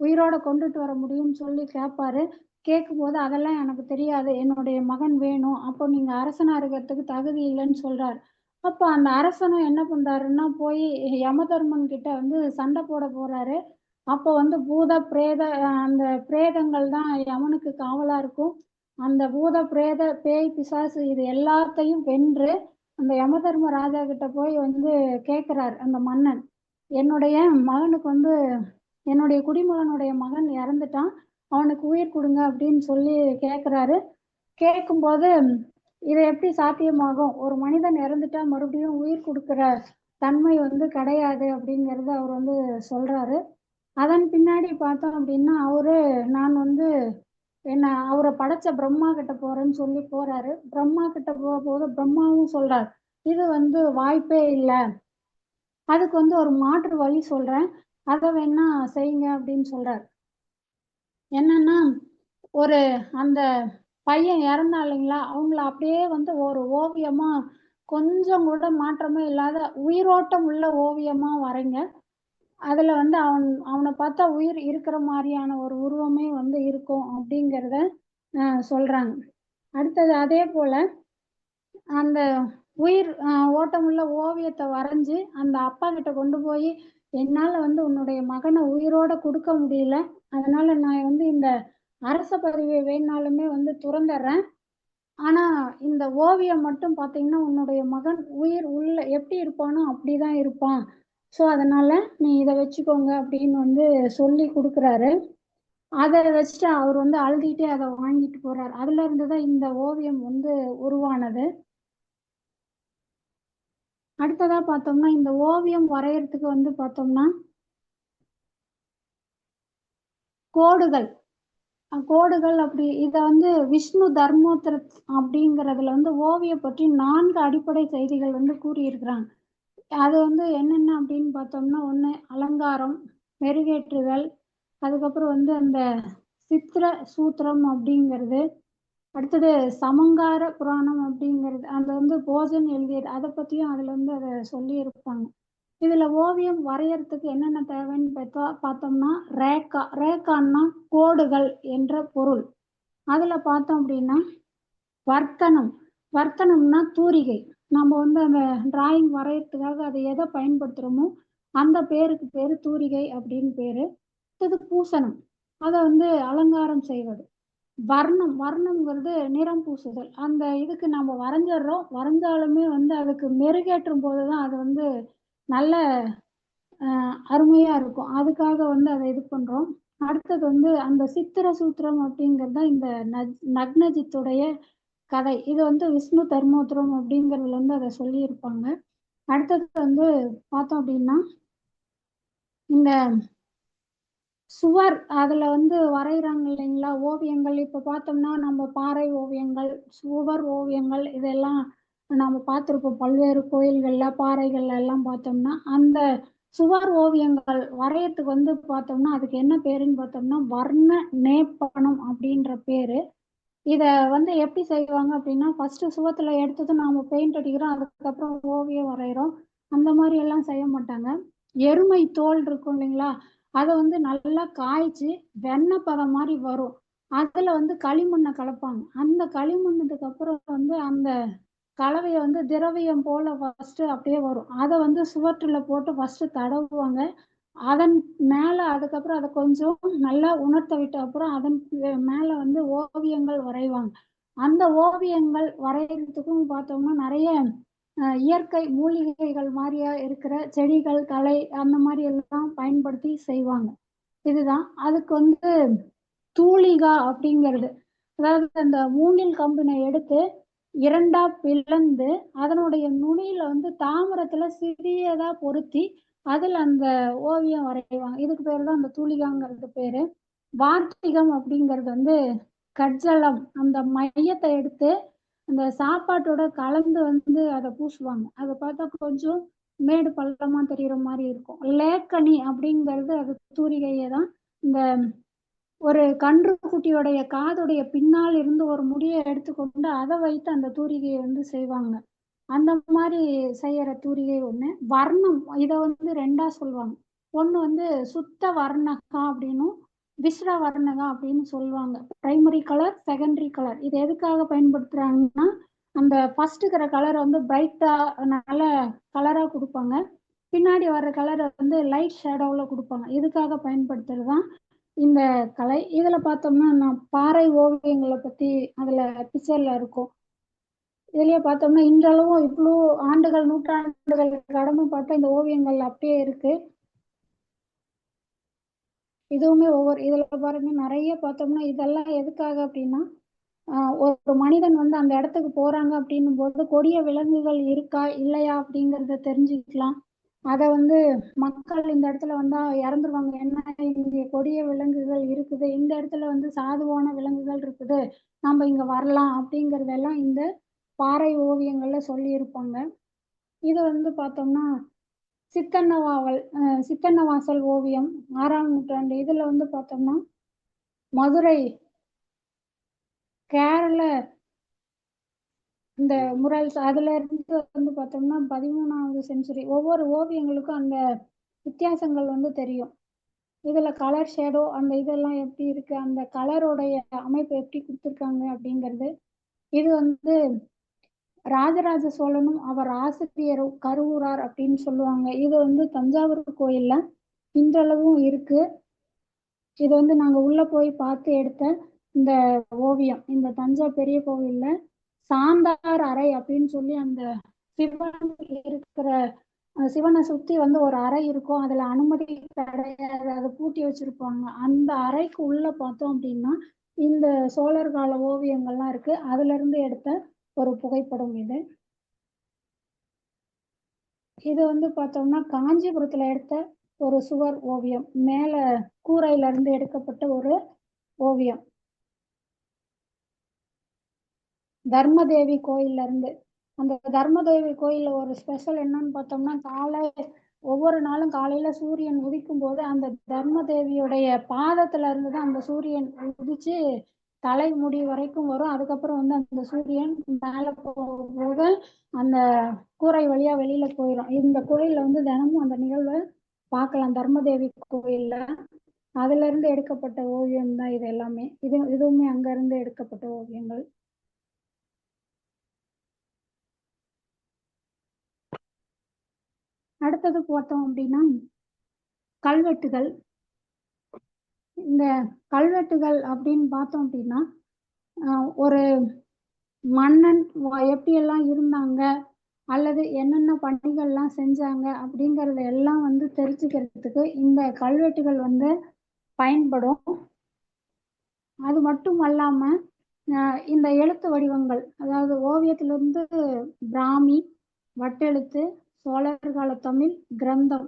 உயிரோட கொண்டுட்டு வர முடியும்னு சொல்லி கேட்பாரு. கேட்கும்போது அதெல்லாம் எனக்கு தெரியாது, என்னுடைய மகன் வேணும், அப்போ நீங்க அரசனா இருக்கிறதுக்கு தகுதி இல்லைன்னு சொல்றாரு. அப்போ அந்த அரசனும் என்ன பண்றாருன்னா போய் யமதர்மன் கிட்ட வந்து சண்டை போட போறாரு. அப்போ வந்து பூத பிரேத அந்த பிரேதங்கள் தான் யமனுக்கு காவலா இருக்கும். அந்த பூத பிரேத பேய் பிசாசு இது எல்லாத்தையும் வென்று அந்த யமதர்ம ராஜா கிட்ட போய் வந்து கேட்கிறார் அந்த மன்னன், என்னுடைய மகனுக்கு வந்து என்னுடைய குடிமகனுடைய மகன் இறந்துட்டான், அவனுக்கு உயிர் கொடுங்க அப்படின்னு சொல்லி கேட்குறாரு. கேட்கும்போது இது எப்படி சாத்தியமாகும், ஒரு மனிதன் இறந்துட்டா மறுபடியும் உயிர் கொடுக்குற தன்மை வந்து கிடையாது அப்படிங்கிறத அவர் வந்து சொல்றாரு. அதன் பின்னாடி பார்த்தோம் அப்படின்னா அவரு, நான் வந்து என்ன அவரை படைச்ச பிரம்மா கிட்ட போறேன்னு சொல்லி போறாரு. பிரம்மா கிட்ட போகும்போது பிரம்மாவும் சொல்றாரு, இது வந்து வாய்ப்பே இல்லை, அதுக்கு வந்து ஒரு மாற்று வழி சொல்றேன், அதை வேணா செய்யுங்க அப்படின்னு சொல்றாரு. என்னன்னா, ஒரு அந்த பையன் இறந்தான் இல்லைங்களா, அவங்கள அப்படியே வந்து ஒரு ஓவியமா கொஞ்சம் கூட மாற்றமே இல்லாத உயிரோட்டம் உள்ள ஓவியமா வரைங்க. அதுல வந்து அவனை பார்த்தா உயிர் இருக்கிற மாதிரியான ஒரு உருவமே வந்து இருக்கும் அப்படிங்கிறத சொல்றாங்க. அடுத்தது அதே போல அந்த உயிர் ஓட்டமுள்ள ஓவியத்தை வரைஞ்சு அந்த அப்பா கிட்ட கொண்டு போய், என்னால வந்து உன்னுடைய மகனை உயிரோட கொடுக்க முடியல, அதனால நான் வந்து இந்த அரச பதவியை வேணாலுமே வந்து துறந்துடுறேன், ஆனா இந்த ஓவியம் மட்டும் பார்த்தீங்கன்னா உன்னுடைய மகன் உயிர் உள்ள எப்படி இருப்பானோ அப்படிதான் இருப்பான், ஸோ அதனால நீ இதை வச்சுக்கோங்க அப்படின்னு வந்து சொல்லி கொடுக்குறாரு. அதை வச்சுட்டு அவர் வந்து அழுதுகிட்டே அதை வாங்கிட்டு போறாரு. அதுல இருந்துதான் இந்த ஓவியம் வந்து உருவானது. அடுத்ததா பார்த்தோம்னா இந்த ஓவியம் வரையறதுக்கு வந்து பார்த்தோம்னா கோடுகள் கோடுகள் அப்படி இதை வந்து விஷ்ணு தர்மோத்தர அப்படிங்கிறதுல வந்து ஓவியம் பற்றி 4 அடிப்படை செய்திகள் வந்து கூறியிருக்கிறாங்க. அது வந்து என்னென்ன அப்படின்னு பார்த்தோம்னா, ஒன்று அலங்காரம், மெருகேற்றுதல், அதுக்கப்புறம் வந்து அந்த சித்திர சூத்திரம் அப்படிங்கிறது, அடுத்தது சமங்கார புராணம் அப்படிங்கிறது, அந்த வந்து போஜன் எழுதியது, அதை பற்றியும் அதில் வந்து அதை சொல்லியிருப்பாங்க. இதில் ஓவியம் வரையறதுக்கு என்னென்ன தேவைன்னு பார்த்தோம்னா ரேக்கான்னா கோடுகள் என்ற பொருள். அதில் பார்த்தோம் அப்படின்னா வர்த்தனம், வர்த்தனம்னா தூரிகை. நம்ம வந்து அந்த டிராயிங் வரையறதுக்காக அதை எதை பயன்படுத்துகிறோமோ அந்த பேருக்கு பேர் தூரிகை அப்படின்னு பேர். இது பூசணம், அதை வந்து அலங்காரம் செய்வது. வர்ணம், வர்ணம்ங்கிறது நிறம் பூசுதல். அந்த இதுக்கு நம்ம வரைஞ்சிடுறோம், வரைஞ்சாலுமே வந்து அதுக்கு மெருகேற்றும் போது தான் அது வந்து நல்ல அருமையா இருக்கும், அதுக்காக வந்து அதை இது பண்றோம். அடுத்தது வந்து அந்த சித்திர சூத்திரம் அப்படிங்கிறது தான் இந்த நக்னஜித்துடைய கதை. இது வந்து விஷ்ணு தர்மோத்திரம் அப்படிங்கிறதுல வந்து அதை சொல்லியிருப்பாங்க. அடுத்தது வந்து பார்த்தோம் அப்படின்னா இந்த சுவர் அதுல வந்து வரைகிறாங்க இல்லைங்களா ஓவியங்கள். இப்போ பார்த்தோம்னா நம்ம பாறை ஓவியங்கள், சுவர் ஓவியங்கள் இதெல்லாம் நம்ம பார்த்துருப்போம் பல்வேறு கோயில்கள்ல பாறைகள்ல எல்லாம். பார்த்தோம்னா அந்த சுவர் ஓவியங்கள் வரையறதுக்கு வந்து பார்த்தோம்னா அதுக்கு என்ன பேருன்னு பார்த்தோம்னா வர்ண நேப்பனம் அப்படின்ற பேரு. இத வந்து எப்படி செய்வாங்க அப்படின்னா, ஃபர்ஸ்ட் சுவத்துல எடுத்ததும் நாம பெயிண்ட் அடிக்கிறோம். அதுக்கப்புறம் ஓவியம் வரைகிறோம். அந்த மாதிரி எல்லாம் செய்ய மாட்டாங்க. எருமை தோல் இருக்கும் இல்லைங்களா? அத வந்து நல்லா காய்ச்சி வெண்ணெய் பதம் மாதிரி வரும். அதுல வந்து களிமண்ணை கலப்பாங்க. அந்த களிமண்ணுக்கு அப்புறம் வந்து அந்த கலவைய வந்து திரவியம் போல ஃபர்ஸ்ட் அப்படியே வரும். அத வந்து சுவற்றுல போட்டு ஃபர்ஸ்ட் தடவுவாங்க. அதன் மேல அதுக்கப்புறம் அத கொஞ்சம் நல்லா உலர்த்த விட்ட அப்புறம் அதன் மேல வந்து ஓவியங்கள் வரைவாங்க. அந்த ஓவியங்கள் வரையறதுக்கும் பார்த்தோம்னா நிறைய இயற்கை மூலிகைகள் மாதிரியா இருக்கிற செடிகள், தழை அந்த மாதிரி எல்லாம் பயன்படுத்தி செய்வாங்க. இதுதான். அதுக்கு வந்து தூளிகா அப்படிங்கிறது. அதாவது அந்த மூங்கில் கம்பினை எடுத்து 2ஆ பிளந்து, அதனுடைய நுனியில வந்து தாமிரத்துல சிறியதா பொருத்தி, அதுல அந்த ஓவியம் வரைவாங்க. இதுக்கு பேரு தான் அந்த தூலிகாங்கிறது பேரு. வார்த்திகம் அப்படிங்கிறது வந்து கட்ஜலம். அந்த மையத்தை எடுத்து அந்த சாப்பாட்டோட கலந்து வந்து அதை பூசுவாங்க. அதை பார்த்தா கொஞ்சம் மேடு பள்ளமா தெரியுற மாதிரி இருக்கும். லேக்கனி அப்படிங்கிறது அது தூரிகையை தான். இந்த ஒரு கன்றுக்குட்டியோடைய காதுடைய பின்னால் இருந்து ஒரு முடியை எடுத்துக்கொண்டு அதை வைத்து அந்த தூரிகையை வந்து செய்வாங்க. அந்த மாதிரி செய்யற தூரிகை ஒண்ணு. வர்ணம் இதை வந்து 2ஆ சொல்லுவாங்க. ஒண்ணு வந்து சுத்த வர்ணகா அப்படின்னும் விஸ்ர வர்ணகா அப்படின்னு சொல்லுவாங்க. Primary colour, secondary colour. இது எதுக்காக பயன்படுத்துறாங்கன்னா, அந்த ஃபர்ஸ்ட் இருக்கிற கலரை வந்து பிரைட்டா நல்ல கலரா கொடுப்பாங்க. பின்னாடி வர்ற கலரை வந்து லைட் ஷேடோவுல கொடுப்பாங்க. இதுக்காக பயன்படுத்துறது தான் இந்த கலை. இதுல பார்த்தோம்னா நான் பாறை ஓவியங்களை பத்தி அதுல பிக்சர்ல இருக்கும். இதுலயே பார்த்தோம்னா இன்றளவும் இவ்வளோ ஆண்டுகள், நூற்றாண்டுகள் கடந்து பார்த்தா இந்த ஓவியங்கள் அப்படியே இருக்கு. இதுவுமே ஒவ்வொரு இதுல பாருங்க நிறைய பார்த்தோம்னா இதெல்லாம் எதுக்காக அப்படின்னா, ஒரு மனிதன் வந்து அந்த இடத்துக்கு போறாங்க அப்படின்னும் போது கொடிய விலங்குகள் இருக்கா இல்லையா அப்படிங்கிறத தெரிஞ்சுக்கலாம். அதை வந்து மக்கள் இந்த இடத்துல வந்தா இறந்துருவாங்க, என்ன இங்க கொடிய விலங்குகள் இருக்குது, இந்த இடத்துல வந்து சாதுவான விலங்குகள் இருக்குது, நம்ம இங்க வரலாம் அப்படிங்கறதெல்லாம் இந்த பாறை ஓவியங்கள்ல சொல்லி இருப்பாங்க. இது வந்து பார்த்தோம்னா சித்தன்னவாசல் ஓவியம் 6ஆம் நூற்றாண்டு. இதுல வந்து பார்த்தோம்னா மதுரை, கேரள இந்த முரல்ஸ் அதுல இருந்து வந்து பார்த்தோம்னா 13வது செஞ்சுரி. ஒவ்வொரு ஓவியங்களுக்கும் அந்த வித்தியாசங்கள் வந்து தெரியும். இதுல கலர் ஷேடோ அந்த இதெல்லாம் எப்படி இருக்கு, அந்த கலரோடைய அமைப்பு எப்படி கொடுத்துருக்காங்க அப்படிங்கிறது. இது வந்து ராஜராஜ சோழனும் அவர் ஆசிரியரும் கருவூரார் அப்படின்னு சொல்லுவாங்க. இது வந்து தஞ்சாவூர் கோயில்ல இன்றளவும் இருக்கு. இது வந்து நாங்க உள்ள போய் பார்த்து எடுத்த இந்த ஓவியம். இந்த தஞ்சை பெரிய கோவில்ல சாந்தார் அறை அப்படின்னு சொல்லி அந்த சிவன் இருக்கிற சிவனை சுத்தி வந்து ஒரு அறை இருக்கும். அதுல அனுமதி கிடையாது, அதை பூட்டி வச்சிருப்பாங்க. அந்த அறைக்கு உள்ள பார்த்தோம் அப்படின்னா இந்த சோழர் கால ஓவியங்கள்லாம் இருக்கு. அதுல இருந்து எடுத்த ஒரு புகைப்படம் இது. இது வந்து பார்த்தோம்னா காஞ்சிபுரத்துல எடுத்த ஒரு சுவர் ஓவியம். மேல கூரையில இருந்து எடுக்கப்பட்ட ஒரு ஓவியம். தர்மதேவி கோயில்ல இருந்து. அந்த தர்மதேவி கோயில்ல ஒரு ஸ்பெஷல் என்னன்னு பார்த்தோம்னா, ஒவ்வொரு நாளும் காலையில சூரியன் உதிக்கும் போது அந்த தர்மதேவியுடைய பாதத்துல இருந்து தான் அந்த சூரியன் உதிச்சு தலைமுடி வரைக்கும் வரும். அதுக்கப்புறம் வந்து அந்த சூரியன் மேல போக அந்த கூரை வழியா வெளியில போயிடும். இந்த கோயில்ல வந்து தினமும் அந்த நிகழ்வை பார்க்கலாம். தர்மதேவி கோயில்ல அதுல இருந்து எடுக்கப்பட்ட ஓவியம் தான் இது எல்லாமே. இதுவுமே அங்க இருந்து எடுக்கப்பட்ட ஓவியங்கள். அடுத்தது பார்த்தோம் அப்படின்னா கல்வெட்டுகள். இந்த கல்வெட்டுகள் அப்படின்னு பார்த்தோம் அப்படின்னா ஒரு மன்னன் எப்படியெல்லாம் இருந்தாங்க அல்லது என்னென்ன பணிகள்லாம் செஞ்சாங்க அப்படிங்கறத எல்லாம் வந்து தெரிஞ்சுக்கிறதுக்கு இந்த கல்வெட்டுகள் வந்து பயன்படும். அது மட்டும் அல்லாம இந்த எழுத்து வடிவங்கள், அதாவது ஓவியத்திலிருந்து பிராமி, வட்டெழுத்து, சோழர் கால தமிழ், கிரந்தம்,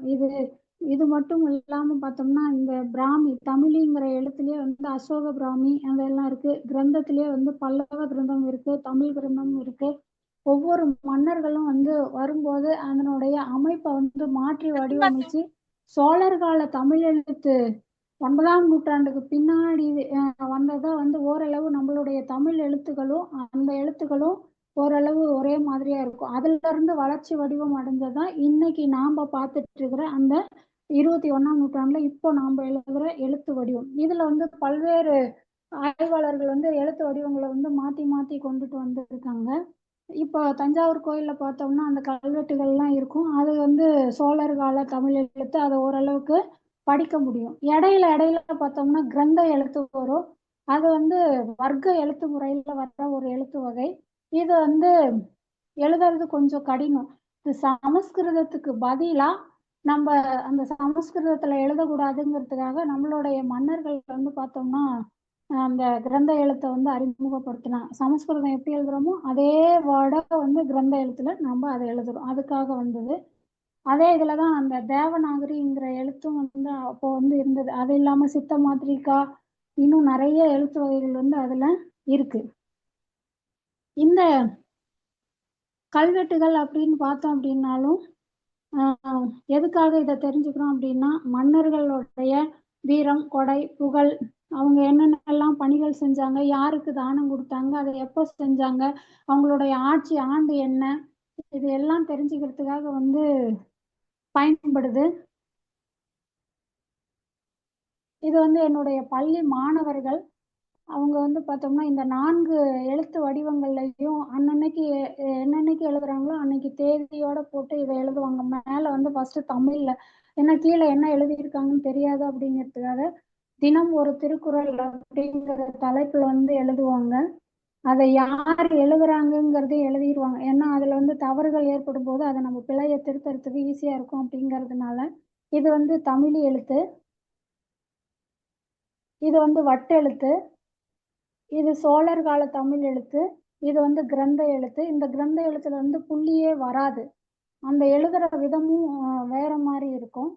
இது மட்டும் இல்லாம பார்த்தோம்னா இந்த பிராமி தமிழிங்கிற எழுத்துலயே வந்து அசோக பிராமி அதெல்லாம் இருக்கு. கிரந்தத்திலேயே வந்து பல்லவ கிரந்தம் இருக்கு, தமிழ் கிரந்தம் இருக்கு. ஒவ்வொரு மன்னர்களும் வந்து வரும்போது அதனுடைய அமைப்பை வந்து மாற்றி வடிவமைச்சு சோழர் கால தமிழ் எழுத்து 9ஆம் நூற்றாண்டுக்கு பின்னாடி வந்ததா வந்து ஓரளவு நம்மளுடைய தமிழ் எழுத்துக்களும் அந்த எழுத்துக்களும் ஓரளவு ஒரே மாதிரியா இருக்கும். அதுல இருந்து வளர்ச்சி வடிவம் அடைஞ்சதான் இன்னைக்கு நாம பார்த்துட்டு இருக்கிற அந்த 21ஆம் நூற்றாண்டுல இப்போ நாம எழுதுகிற எழுத்து வடிவம். இதுல வந்து பல்வேறு ஆய்வாளர்கள் வந்து எழுத்து வடிவங்களை வந்து மாத்தி மாத்தி கொண்டுட்டு வந்திருக்காங்க. இப்போ தஞ்சாவூர் கோயில்ல பார்த்தோம்னா அந்த கல்வெட்டுகள்லாம் இருக்கும். அது வந்து சோழர் கால தமிழ் எழுத்து, அதை ஓரளவுக்கு படிக்க முடியும். இடையில பார்த்தோம்னா கிரந்த எழுத்து வரும். அது வந்து வர்க்க எழுத்து முறையில வர்ற ஒரு எழுத்து வகை. இது வந்து எழுதுறது கொஞ்சம் கடினம். இது சமஸ்கிருதத்துக்கு பதிலா நம்ம அந்த சமஸ்கிருதத்துல எழுதக்கூடாதுங்கிறதுக்காக நம்மளுடைய மன்னர்கள் வந்து பார்த்தோம்னா அந்த கிரந்த எழுத்தை வந்து அறிமுகப்படுத்தினாங்க. சமஸ்கிருதம் எப்படி எழுதுறோமோ அதே வேர்டை வந்து கிரந்த எழுத்துல நம்ம அதை எழுதுறோம். அதுக்காக வந்தது. அதே இதுலதான் அந்த தேவநாகரிங்கிற எழுத்தும் வந்து அப்போ வந்து இருந்தது. அது இல்லாம சித்த மாத்திரிகா, இன்னும் நிறைய எழுத்து வகைகள் வந்து அதுல இருக்கு. இந்த கல்வெட்டுகள் அப்படின்னு பார்த்தோம் அப்படின்னாலும் எதுக்காக இதை தெரிஞ்சுக்கிறோம் அப்படின்னா, மன்னர்களுடைய வீரம், கொடை, புகழ், அவங்க என்னென்னலாம் பணிகள் செஞ்சாங்க, யாருக்கு தானம் கொடுத்தாங்க, அதை எப்போ செஞ்சாங்க, அவங்களுடைய ஆட்சி ஆண்டு என்ன, இது எல்லாம் தெரிஞ்சுக்கிறதுக்காக வந்து பயன்படுது. இது வந்து என்னுடைய பள்ளி மாணவர்கள் அவங்க வந்து பார்த்தோம்னா இந்த 4 எழுத்து வடிவங்கள்லையும் அன்னன்னைக்கு என்னன்னைக்கு எழுதுறாங்களோ அன்னைக்கு தேதியோட போட்டு இதை எழுதுவாங்க. மேலே வந்து ஃபர்ஸ்ட் தமிழ்ல, ஏன்னா கீழே என்ன எழுதியிருக்காங்கன்னு தெரியாது அப்படிங்கிறதுக்காக தினம் ஒரு திருக்குறள் அப்படிங்கிற தலைப்புல வந்து எழுதுவாங்க. அதை யார் எழுதுறாங்கங்கிறதையும் எழுதிடுவாங்க. ஏன்னா அதுல வந்து தவறுகள் ஏற்படும் போது அதை நம்ம பிழையை திருத்தறதுக்கு ஈஸியா இருக்கும் அப்படிங்கிறதுனால. இது வந்து தமிழ் எழுத்து, இது வந்து வட்டெழுத்து, இது சோழர் கால தமிழ் எழுத்து, இது வந்து கிரந்த எழுத்து. இந்த கிரந்த எழுத்துல வந்து புள்ளியே வராது. அந்த எழுதுற விதமும் வேற மாதிரி இருக்கும்.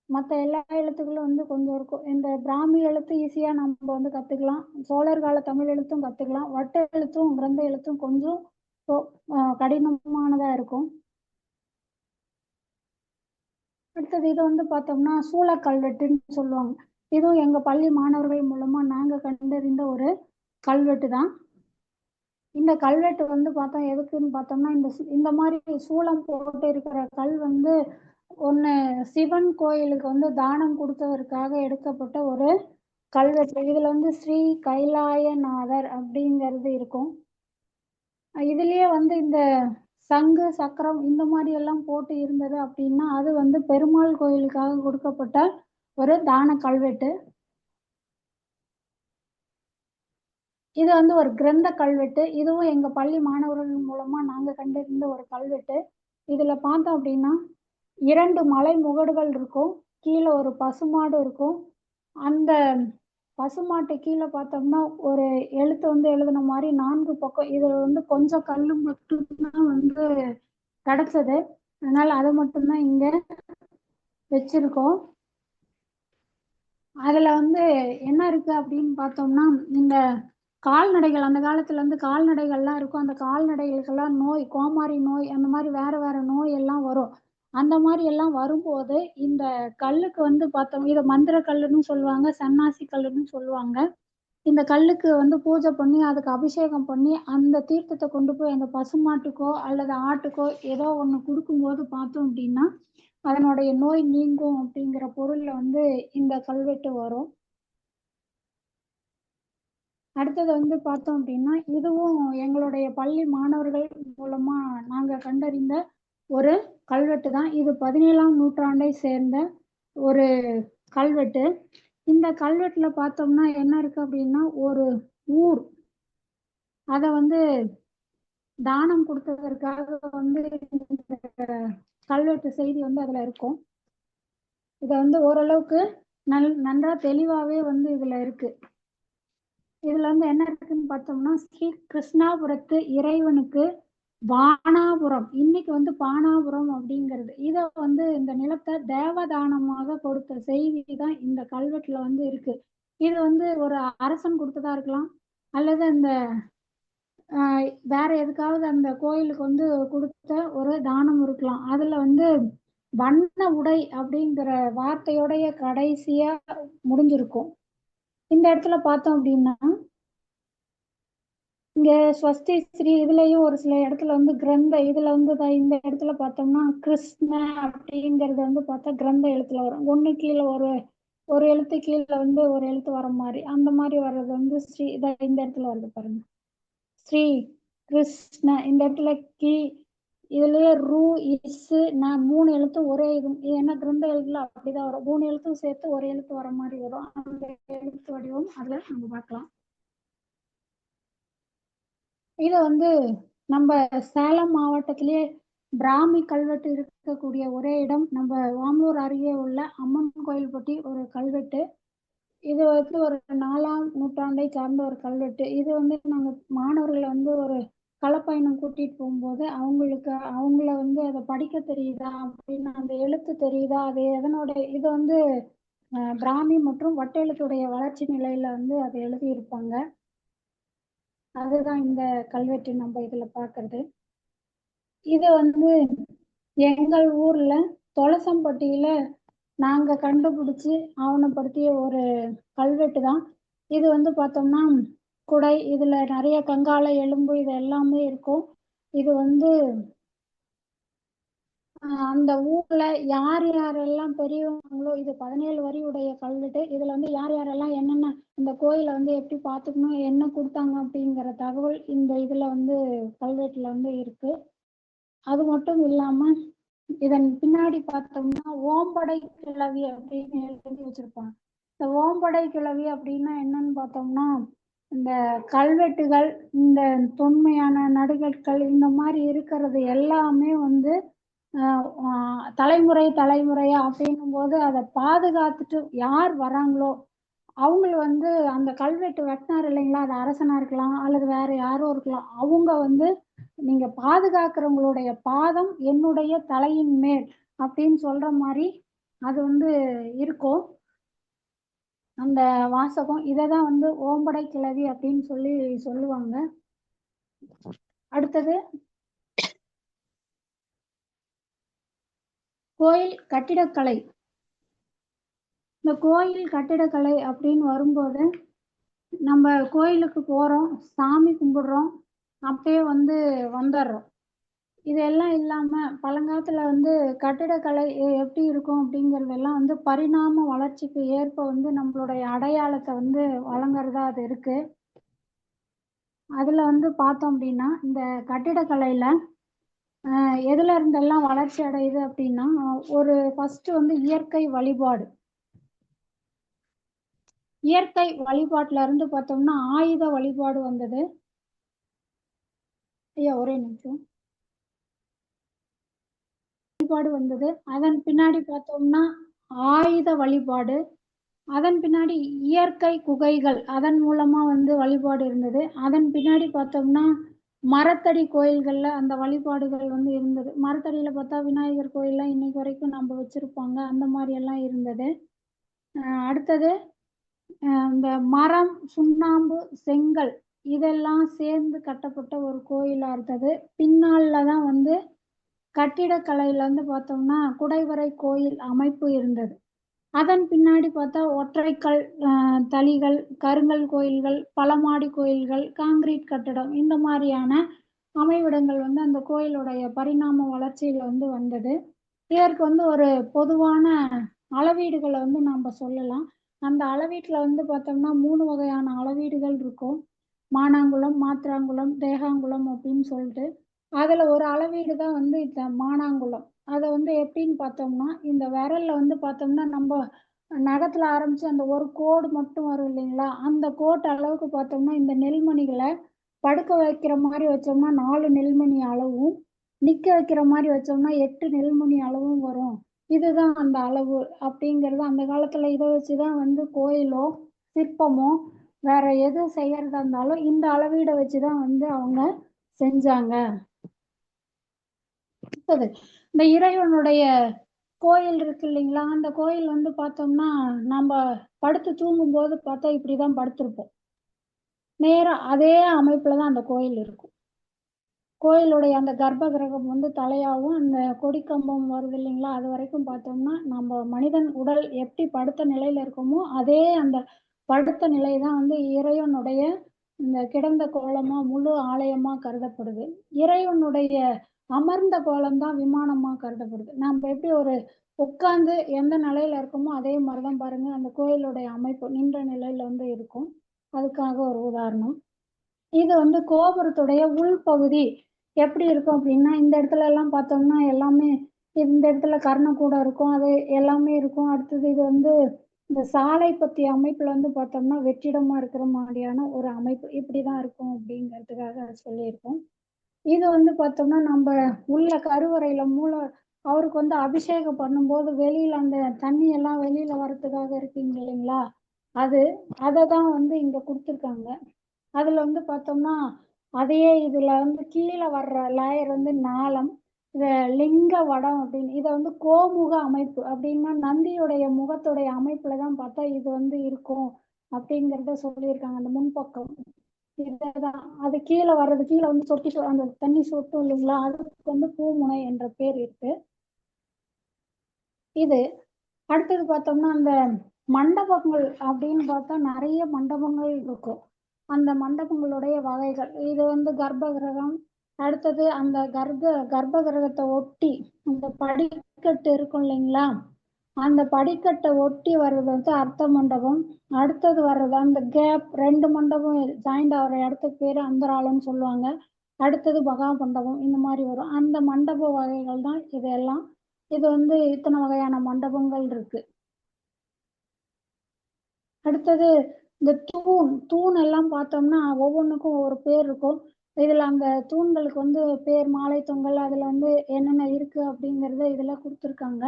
மற்ற எல்லா எழுத்துக்களும் வந்து கொஞ்சம் இருக்கும். இந்த பிராமி எழுத்து ஈஸியா நம்ம வந்து கத்துக்கலாம். சோழர் கால தமிழ் எழுத்தும் கத்துக்கலாம். வட்ட எழுத்தும் கிரந்த எழுத்தும் கொஞ்சம் கடினமானதா இருக்கும். அடுத்தது இது வந்து பார்த்தோம்னா சூள கல்வெட்டுன்னு சொல்லுவாங்க. இதுவும் எங்க பள்ளி மாணவர்கள் மூலமா நாங்க கண்டறிந்த ஒரு கல்வெட்டு தான். இந்த கல்வெட்டு வந்து பார்த்தோம் எதுக்குன்னு பார்த்தோம்னா இந்த மாதிரி சூளம் போட்டு இருக்கிற கல் வந்து ஒன்று சிவன் கோயிலுக்கு வந்து தானம் கொடுத்ததற்காக எடுக்கப்பட்ட ஒரு கல்வெட்டு. இதுல வந்து ஸ்ரீ கைலாயநாதர் அப்படிங்கிறது இருக்கும். இதுலயே வந்து இந்த சங்கு சக்கரம் இந்த மாதிரி எல்லாம் போட்டு இருந்தது அப்படின்னா அது வந்து பெருமாள் கோயிலுக்காக கொடுக்கப்பட்ட ஒரு தான கல்வெட்டு. இது வந்து ஒரு கிரந்த கல்வெட்டு. இதுவும் எங்க பள்ளி மாணவர்கள் மூலமா நாங்க கண்டறிந்த ஒரு கல்வெட்டு. இதுல பார்த்தோம் அப்படின்னா 2 மலை முகடுகள் இருக்கும். கீழே ஒரு பசுமாடு இருக்கும். அந்த பசுமாட்டு கீழே பார்த்தோம்னா ஒரு எழுத்து வந்து எழுதின மாதிரி 4 பக்கம். இதுல வந்து கொஞ்சம் கல் மட்டும்தான் வந்து கிடைச்சது. அதனால அதை மட்டும்தான் இங்க வச்சிருக்கோம். அதுல வந்து என்ன இருக்கு அப்படின்னு பார்த்தோம்னா இந்த கால்நடைகள், அந்த காலத்துல வந்து கால்நடைகள்லாம் இருக்கும். அந்த கால்நடைகளுக்கெல்லாம் நோய், கோமாரி நோய், அந்த மாதிரி வேற வேற நோய் எல்லாம் வரும். அந்த மாதிரி எல்லாம் வரும்போது இந்த கல்லுக்கு வந்து பார்த்தோம், இதை மந்திர கல்லுன்னு சொல்லுவாங்க, சன்னாசி கல்லுன்னு சொல்லுவாங்க. இந்த கல்லுக்கு வந்து பூஜை பண்ணி அதுக்கு அபிஷேகம் பண்ணி அந்த தீர்த்தத்தை கொண்டு போய் அந்த பசுமாட்டுக்கோ அல்லது ஆட்டுக்கோ ஏதோ ஒன்று கொடுக்கும்போது பார்த்தோம் அப்படின்னா அதனுடைய நோய் நீங்கும் அப்படிங்கிற பொருள்ல வந்து இந்த கல்வெட்டு வரும். அடுத்தது வந்து பார்த்தோம் அப்படின்னா இதுவும் எங்களுடைய பள்ளி மாணவர்கள் மூலமா நாங்க கண்டறிந்த ஒரு கல்வெட்டு தான். இது 17ஆம் நூற்றாண்டை சேர்ந்த ஒரு கல்வெட்டு. இந்த கல்வெட்டுல பார்த்தோம்னா என்ன இருக்கு அப்படின்னா ஒரு ஊர், அதை வந்து தானம் கொடுத்ததற்காக வந்து கல்வெட்டு செய்தி வந்து அதுல இருக்கும். இதை வந்து ஓரளவுக்கு நன்றா தெளிவாவே வந்து இதுல இருக்கு. இதுல வந்து என்ன இருக்குன்னு பார்த்தோம்னா ஸ்ரீ கிருஷ்ணாபுரத்து இறைவனுக்கு பானாபுரம், இன்னைக்கு வந்து பானாபுரம் அப்படிங்கிறது, இத வந்து இந்த நிலத்தை தேவதானமாக கொடுத்த செய்தி தான் இந்த கல்வெட்டுல வந்து இருக்கு. இது வந்து ஒரு அரசன் கொடுத்ததா இருக்கலாம், அல்லது அந்த வேற எதுக்காவது அந்த கோயிலுக்கு வந்து கொடுத்த ஒரு தானம் இருக்கலாம். அதுல வந்து வண்ண உடை அப்படிங்கிற வார்த்தையோடைய கடைசியா முடிஞ்சிருக்கும். இந்த இடத்துல பார்த்தோம் அப்படின்னா இங்க ஸ்வஸ்தி ஸ்ரீ இதுலயும் ஒரு சில இடத்துல வந்து கிரந்த இதுல வந்து இந்த இடத்துல பார்த்தோம்னா கிருஷ்ண அப்படிங்கிறது வந்து பார்த்தா கிரந்த எழுத்துல வரும். ஒண்ணு கீழே ஒரு ஒரு எழுத்து கீழே வந்து ஒரு எழுத்து வர மாதிரி அந்த மாதிரி வர்றது வந்து ஸ்ரீ இந்த இடத்துல வருது பாருங்க. ஸ்ரீ கிருஷ்ண இந்த இடத்துல கி இதுலயே ரூ இஸ் நான் 3 எழுத்தும் ஒரே இது ஏன்னா கிரந்த எழுத்துல அப்படிதான் வரும். 3 எழுத்தும் சேர்த்து ஒரு எழுத்து வர மாதிரி வரும். அந்த எழுத்து வடிவம் அதுல நம்ம பார்க்கலாம். இதை வந்து நம்ம சேலம் மாவட்டத்திலேயே பிராமி கல்வெட்டு இருக்கக்கூடிய ஒரே இடம் நம்ம வாமலூர் அருகே உள்ள அம்மன் கோயில்பட்டி ஒரு கல்வெட்டு. இது வந்து ஒரு 4ஆம் நூற்றாண்டை சார்ந்த ஒரு கல்வெட்டு. இது வந்து நாங்கள் மாணவர்களை வந்து ஒரு களப்பயணம் கூட்டிட்டு போகும்போது அவங்கள வந்து அதை படிக்க தெரியுதா அப்படின்னு அந்த எழுத்து தெரியுதா அது எதனோட இது வந்து பிராமி மற்றும் வட்டெழுத்துடைய வளர்ச்சி நிலையில வந்து அதை எழுதி இருப்பாங்க. அதுதான் இந்த கல்வெட்டு நம்ம இதுல பாக்குறது. இது வந்து எங்கள் ஊர்ல தொலசம்பட்டியில நாங்க கண்டுபிடிச்சு ஆவணப்படுத்திய ஒரு கல்வெட்டு தான். இது வந்து பார்த்தோம்னா குடை இதுல நிறைய கங்கால எலும்பு இது எல்லாமே இருக்கும். இது வந்து அந்த ஊர்ல யார் யாரெல்லாம் பெரியவங்களோ இது 17 வரி உடைய கல்வெட்டு. இதுல வந்து யார் யாரெல்லாம் என்னென்ன இந்த கோயிலை வந்து எப்படி பார்த்துக்கணும் என்ன கொடுத்தாங்க அப்படிங்கிற தகவல் இந்த இதுல வந்து கல்வெட்டுல வந்து இருக்கு. அது மட்டும் இல்லாம இதன் பின்னாடி பார்த்தோம்னா ஓம்படை கிழவி அப்படின்னு எழுதி வச்சிருப்பாங்க. இந்த ஓம்படை கிழவி அப்படின்னா என்னன்னு பார்த்தோம்னா இந்த கல்வெட்டுகள் இந்த தொன்மையான நடுகற்கள் இந்த மாதிரி இருக்கிறது எல்லாமே வந்து தலைமுறை தலைமுறையா அப்படின்னும் போது அதை பாதுகாத்துட்டு யார் வராங்களோ அவங்க வந்து அந்த கல்வெட்டு வெட்டினார் இல்லைங்களா, அது அரசனா இருக்கலாம் அல்லது வேற யாரும் இருக்கலாம். அவங்க வந்து நீங்க பாதுகாக்கிறவங்களுடைய பாதம் என்னுடைய தலையின் மேல் அப்படின்னு சொல்ற மாதிரி அது வந்து இருக்கும். அந்த வாசகம் இதைதான் வந்து ஓம்படை கிழவி அப்படின்னு சொல்லி சொல்லுவாங்க. அடுத்தது கோயில் கட்டிடக்கலை. இந்த கோயில் கட்டிடக்கலை அப்படின்னு வரும்போது நம்ம கோயிலுக்கு போறோம், சாமி கும்பிடுறோம், அப்பயே வந்து வந்துடுறோம். இதெல்லாம் இல்லாம பழங்காலத்துல வந்து கட்டிடக்கலை எப்படி இருக்கும் அப்படிங்கறதெல்லாம் வந்து பரிணாம வளர்ச்சிக்கு ஏற்ப வந்து நம்மளுடைய அடையாளத்தை வந்து வழங்குறதா அது இருக்கு. அதுல வந்து பார்த்தோம் அப்படின்னா இந்த கட்டிடக்கலையில எதுல இருந்தெல்லாம் வளர்ச்சி அடையுது அப்படின்னா ஒரு ஃபர்ஸ்ட் வந்து இயற்கை வழிபாடு. இயற்கை வழிபாட்டுல இருந்து பார்த்தோம்னா ஆயுத வழிபாடு வந்தது. ஐயா ஒரே நிமிஷம். வழிபாடு வந்தது. அதன் பின்னாடி பார்த்தோம்னா ஆயுத வழிபாடு. அதன் பின்னாடி இயற்கை குகைகள் அதன் மூலமா வந்து வழிபாடு இருந்தது. அதன் பின்னாடி பார்த்தோம்னா மரத்தடி கோயில்கள்ல அந்த வழிபாடுகள் வந்து இருந்தது. மரத்தடியில பார்த்தா விநாயகர் கோயில்லாம் இன்னைக்கு வரைக்கும் நம்ம வச்சிருப்பாங்க. அந்த மாதிரி எல்லாம் இருந்தது. அடுத்தது இந்த மரம், சுண்ணாம்பு, செங்கல் இதெல்லாம் சேர்ந்து கட்டப்பட்ட ஒரு கோயிலா இருந்தது. பின்னால தான் வந்து கட்டிடக்கலையில வந்து பார்த்தோம்னா குடைவரை கோயில் அமைப்பு இருந்தது. அதன் பின்னாடி பார்த்தா ஒற்றைக்கல் தளிகள், கருங்கல் கோயில்கள், பலமாடி கோயில்கள், காங்கிரீட் கட்டடம் இந்த மாதிரியான அமைவிடங்கள் வந்து அந்த கோயிலுடைய பரிணாம வளர்ச்சியில வந்து வந்தது. இதற்கு வந்து ஒரு பொதுவான அளவீடுகளை வந்து நம்ம சொல்லலாம். அந்த அளவீட்டுல வந்து பார்த்தோம்னா 3 வகையான அளவீடுகள் இருக்கும். மானாங்குளம், மாத்திராங்குளம், தேகாங்குளம் அப்படின்னு சொல்லிட்டு. அதுல ஒரு அளவீடு தான் வந்து இந்த மானாங்குளம். அதை வந்து எப்படின்னு பார்த்தோம்னா இந்த விரல்ல வந்து பார்த்தோம்னா நம்ம நகத்துல ஆரம்பிச்சு அந்த ஒரு கோடு மட்டும் வரும் இல்லைங்களா, அந்த கோட்டு அளவுக்கு பார்த்தோம்னா இந்த நெல்மணிகளை படுக்க வைக்கிற மாதிரி வச்சோம்னா 4 நெல்மணி அளவும், நிக்க வைக்கிற மாதிரி வச்சோம்னா 8 நெல்மணி அளவும் வரும். இதுதான் அந்த அளவு அப்படிங்கிறது. அந்த காலத்துல இதை வச்சுதான் வந்து கோயிலோ சிற்பமோ வேற எது செய்யறதா இருந்தாலும் இந்த அளவீடை வச்சுதான் வந்து அவங்க செஞ்சாங்க. இந்த இறைவனுடைய கோயில் இருக்கு இல்லைங்களா, அந்த கோயில் வந்து பார்த்தோம்னா நம்ம படுத்து தூங்கும் போது பார்த்தா இப்படிதான் படுத்திருப்போம். நேரா அதே அமைப்புல தான் அந்த கோயில் இருக்கும். கோயிலுடைய அந்த கர்ப்ப கிரகம் வந்து தலையாவும் அந்த கொடிக்கம்பம் வருது இல்லைங்களா, அது வரைக்கும் பார்த்தோம்னா நம்ம மனிதன் உடல் எப்படி படுத்த நிலையில இருக்கோமோ அதே அந்த படுத்த நிலை தான் வந்து இறைவனுடைய இந்த கிடந்த கோலமா முழு ஆலயமா கருதப்படுது. இறைவனுடைய அமர்ந்த கோலம் தான் விமானமா கருதப்படுது. நம்ம எப்படி ஒரு உட்கார்ந்து எந்த நிலையில இருக்கோமோ அதே மாதிரி தான் பாருங்க அந்த கோயிலுடைய அமைப்பு நின்ற நிலையில வந்து இருக்கும். அதுக்காக ஒரு உதாரணம். இது வந்து கோபுரத்துடைய உள்பகுதி எப்படி இருக்கும் அப்படின்னா, இந்த இடத்துல எல்லாம் பார்த்தோம்னா எல்லாமே இந்த இடத்துல கர்ணக்கூடம் இருக்கும். அது எல்லாமே இருக்கும். அடுத்தது இது வந்து இந்த சாலை பத்திய அமைப்புல வந்து பார்த்தோம்னா, வெற்றிடமா இருக்கிற மாதிரியான ஒரு அமைப்பு. இப்படிதான் இருக்கும் அப்படிங்கிறதுக்காக சொல்லியிருக்கோம். இது வந்து பார்த்தோம்னா, நம்ப உள்ள கருவறையில அவருக்கு வந்து அபிஷேகம் பண்ணும்போது வெளியில அந்த தண்ணி எல்லாம் வெளியில வரதுக்காக இருக்குங்க இல்லைங்களா? அது அததான் வந்து இங்க குடுத்துருக்காங்க. அதுல வந்து பார்த்தோம்னா, அதையே இதுல வந்து கீழ வர்ற லேயர் வந்து நாளம். இத லிங்க வடம் அப்படின்னு. இத வந்து கோமுக அமைப்பு. அப்படின்னா நந்தியுடைய முகத்துடைய அமைப்புல தான் பார்த்தா இது வந்து இருக்கும். அப்படிங்கிறத சொல்லியிருக்காங்க. அந்த முன்பக்கம். இததான். அது கீழ வந்து அந்த தண்ணி சொட்டும் இல்லைங்களா? அதுக்கு வந்து பூமுனை என்ற பேர் இருக்கு. இது. அடுத்தது பார்த்தோம்னா, அந்த மண்டபங்கள் அப்படின்னு பார்த்தா நெறைய மண்டபங்கள் இருக்கும். அந்த மண்டபங்களுடைய வகைகள். இது வந்து கர்ப்ப கிரகம். அடுத்தது அந்த கர்ப்ப கிரகத்த ஒட்டி அந்த படிக்கட்டு இருக்கும் இல்லைங்களா? அந்த படிக்கட்ட ஒட்டி வர்றது வந்து அர்த்த மண்டபம். அடுத்தது வர்றது அந்த கேப் 2 மண்டபம் ஜாயிண்ட் ஆகுற இடத்துக்கு பேரு அந்தராளம்னு சொல்லுவாங்க. அடுத்தது மகா மண்டபம் இந்த மாரி வரும். அந்த மண்டப வகைகள் தான் இது எல்லாம். இது வந்து இத்தனை வகையான மண்டபங்கள் இருக்கு. அடுத்தது இந்த தூண் எல்லாம் பார்த்தோம்னா, ஒவ்வொன்னுக்கும் ஒவ்வொரு பேர் இருக்கும். இதுல அந்த தூண்களுக்கு வந்து பேர் மாலை தொங்கல் அதுல வந்து என்னென்ன இருக்கு அப்படிங்கிறத இதுல குடுத்துருக்காங்க.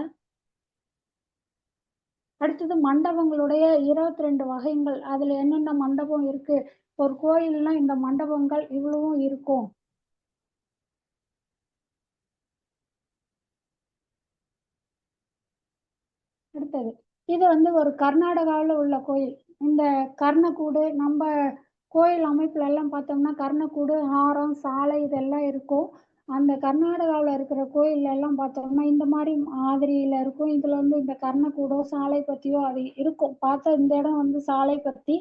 அடுத்தது மண்டபங்களுடைய 22 வகைங்கள். அதுல என்னென்ன மண்டபம் இருக்கு. ஒரு கோயில்னா இந்த மண்டபங்கள் இவ்வளவும் இருக்கும். அடுத்தது. இது வந்து ஒரு கர்நாடகாவுல உள்ள கோயில். இந்த கர்ணக்கூடு நம்ப கோயில் அமைப்புல எல்லாம் பார்த்தோம்னா, கர்ணக்கூடு, ஹாரம், சாலை இதெல்லாம் இருக்கும். அந்த கர்நாடகாவுல இருக்கிற கோயில்ல எல்லாம் பார்த்தோம்னா, இந்த மாரி மாதிரியில இருக்கும். இதுல வந்து இந்த கர்ணக்கூடோ, சாலை பத்தியோ அது இருக்கும். பார்த்தா இந்த இடம் வந்து சாலை பத்தி,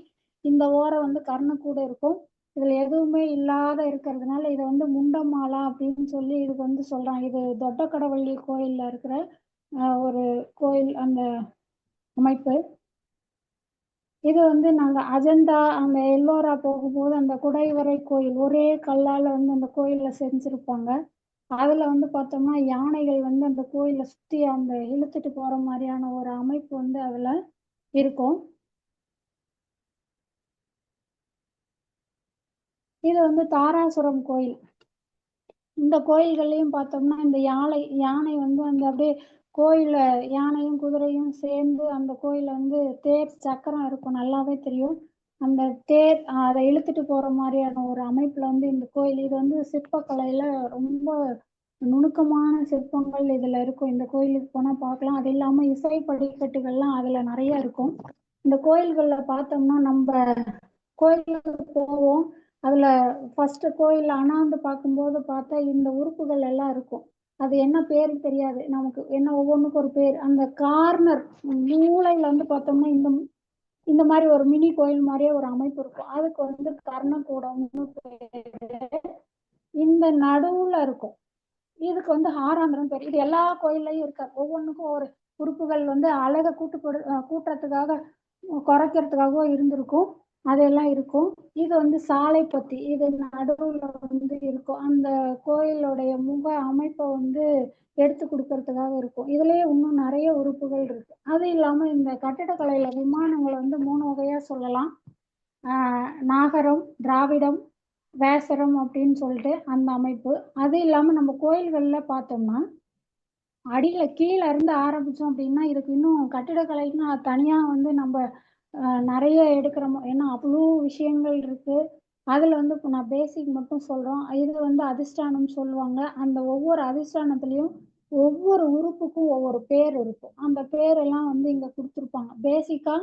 இந்த ஓரம் வந்து கர்ணக்கூடு இருக்கும். இதுல எதுவுமே இல்லாத இருக்கிறதுனால, இத வந்து முண்டமாலா அப்படின்னு சொல்லி இதுக்கு வந்து சொல்றாங்க. இது தொட்டக்கடவள்ளி கோயில்ல இருக்கிற ஒரு கோயில் அந்த அமைப்பு. இது வந்து நாங்க அஜந்தா, அந்த எல்லோரா போகும்போது அந்த குடைவரை கோயில் ஒரே கல்லால வந்து அந்த கோயில்ல செஞ்சிருப்பாங்க. அதுல வந்து பார்த்தோம்னா, யானைகள் வந்து அந்த கோயில சுத்தி அந்த இழுத்துட்டு போற மாரியான ஒரு அமைப்பு வந்து அதுல இருக்கும். இது வந்து தாராசுரம் கோயில். இந்த கோயில்கள்லயும் பார்த்தோம்னா, இந்த யானை வந்து அந்த அப்படியே கோயில்ல யானையும், குதிரையும் சேர்ந்து அந்த கோயில்ல வந்து தேர் சக்கரம் இருக்கும். நல்லாவே தெரியும். அந்த தேர் அத இழுத்துட்டு போற மாரியான ஒரு அமைப்புல வந்து இந்த கோயில். இது வந்து சிற்பக்கலையில ரொம்ப நுணுக்கமான சிற்பங்கள் இதுல இருக்கும். இந்த கோயிலுக்கு போனா பார்க்கலாம். அது இல்லாம இசை படிக்கட்டுகள்லாம் அதுல நெறைய இருக்கும். இந்த கோயில்கள்ல பார்த்தோம்னா, நம்ப கோயிலுக்கு போவோம். அதுல ஃபர்ஸ்ட்டு கோயில்ல அண்ணாந்து பார்க்கும்போது பார்த்தா, இந்த உறுப்புகள் எல்லாம் இருக்கும். அது என்ன பேருன்னு தெரியாது. நமக்கு என்ன ஒவ்வொன்னுக்கும் ஒரு பேர். அந்த கார்னர் மூலையில வந்து பார்த்தோம்னா, இந்த மாரி ஒரு மினி கோயில் மாரியே ஒரு அமைப்பு இருக்கும். அதுக்கு வந்து கர்ணகூடம்னு பேரு. இந்த நடுவுல இருக்கும். இதுக்கு வந்து ஹாராந்திரம் பேரு. இது எல்லா கோயில்லயும் இருக்காது. ஒவ்வொன்னுக்கும் ஒரு உறுப்புகள் வந்து அழக கூட்டுறதுக்காக, குறைக்கிறதுக்காகவோ இருந்திருக்கும். அதெல்லாம் இருக்கும். இது வந்து சாலை பத்தி. இது நடுவுல வந்து இருக்கும். அந்த கோயிலுடைய முக அமைப்ப வந்து எடுத்து குடுக்கறதுக்காக இருக்கும். இதுலயே இன்னும் நெறைய உறுப்புகள் இருக்கு. அது இல்லாம இந்த கட்டிடக்கலையில விமானங்கள வந்து 3 வகையா சொல்லலாம். ஆ நாகரம், திராவிடம், வேசரம் அப்படின்னு சொல்லிட்டு அந்த அமைப்பு. அது இல்லாம நம்ம கோயில்கள்ல பார்த்தோம்னா, அடியில கீழ இருந்து ஆரம்பிச்சோம் அப்படின்னா, இதுக்கு இன்னும் கட்டிடக்கலைன்னா தனியா வந்து நம்ப நெறைய எடுக்கிறோம். ஏன்னா அவ்வளோ விஷயங்கள் இருக்கு. அதுல வந்து இப்ப நான் பேசிக் மட்டும் சொல்றோம். இது வந்து அதிஷ்டானம் சொல்லுவாங்க. அந்த ஒவ்வொரு அதிஷ்டானத்திலயும் ஒவ்வொரு உறுப்புக்கும் ஒவ்வொரு பேர் இருக்கும். அந்த பேரெல்லாம் வந்து இங்க குடுத்துருப்பாங்க. பேசிக்கா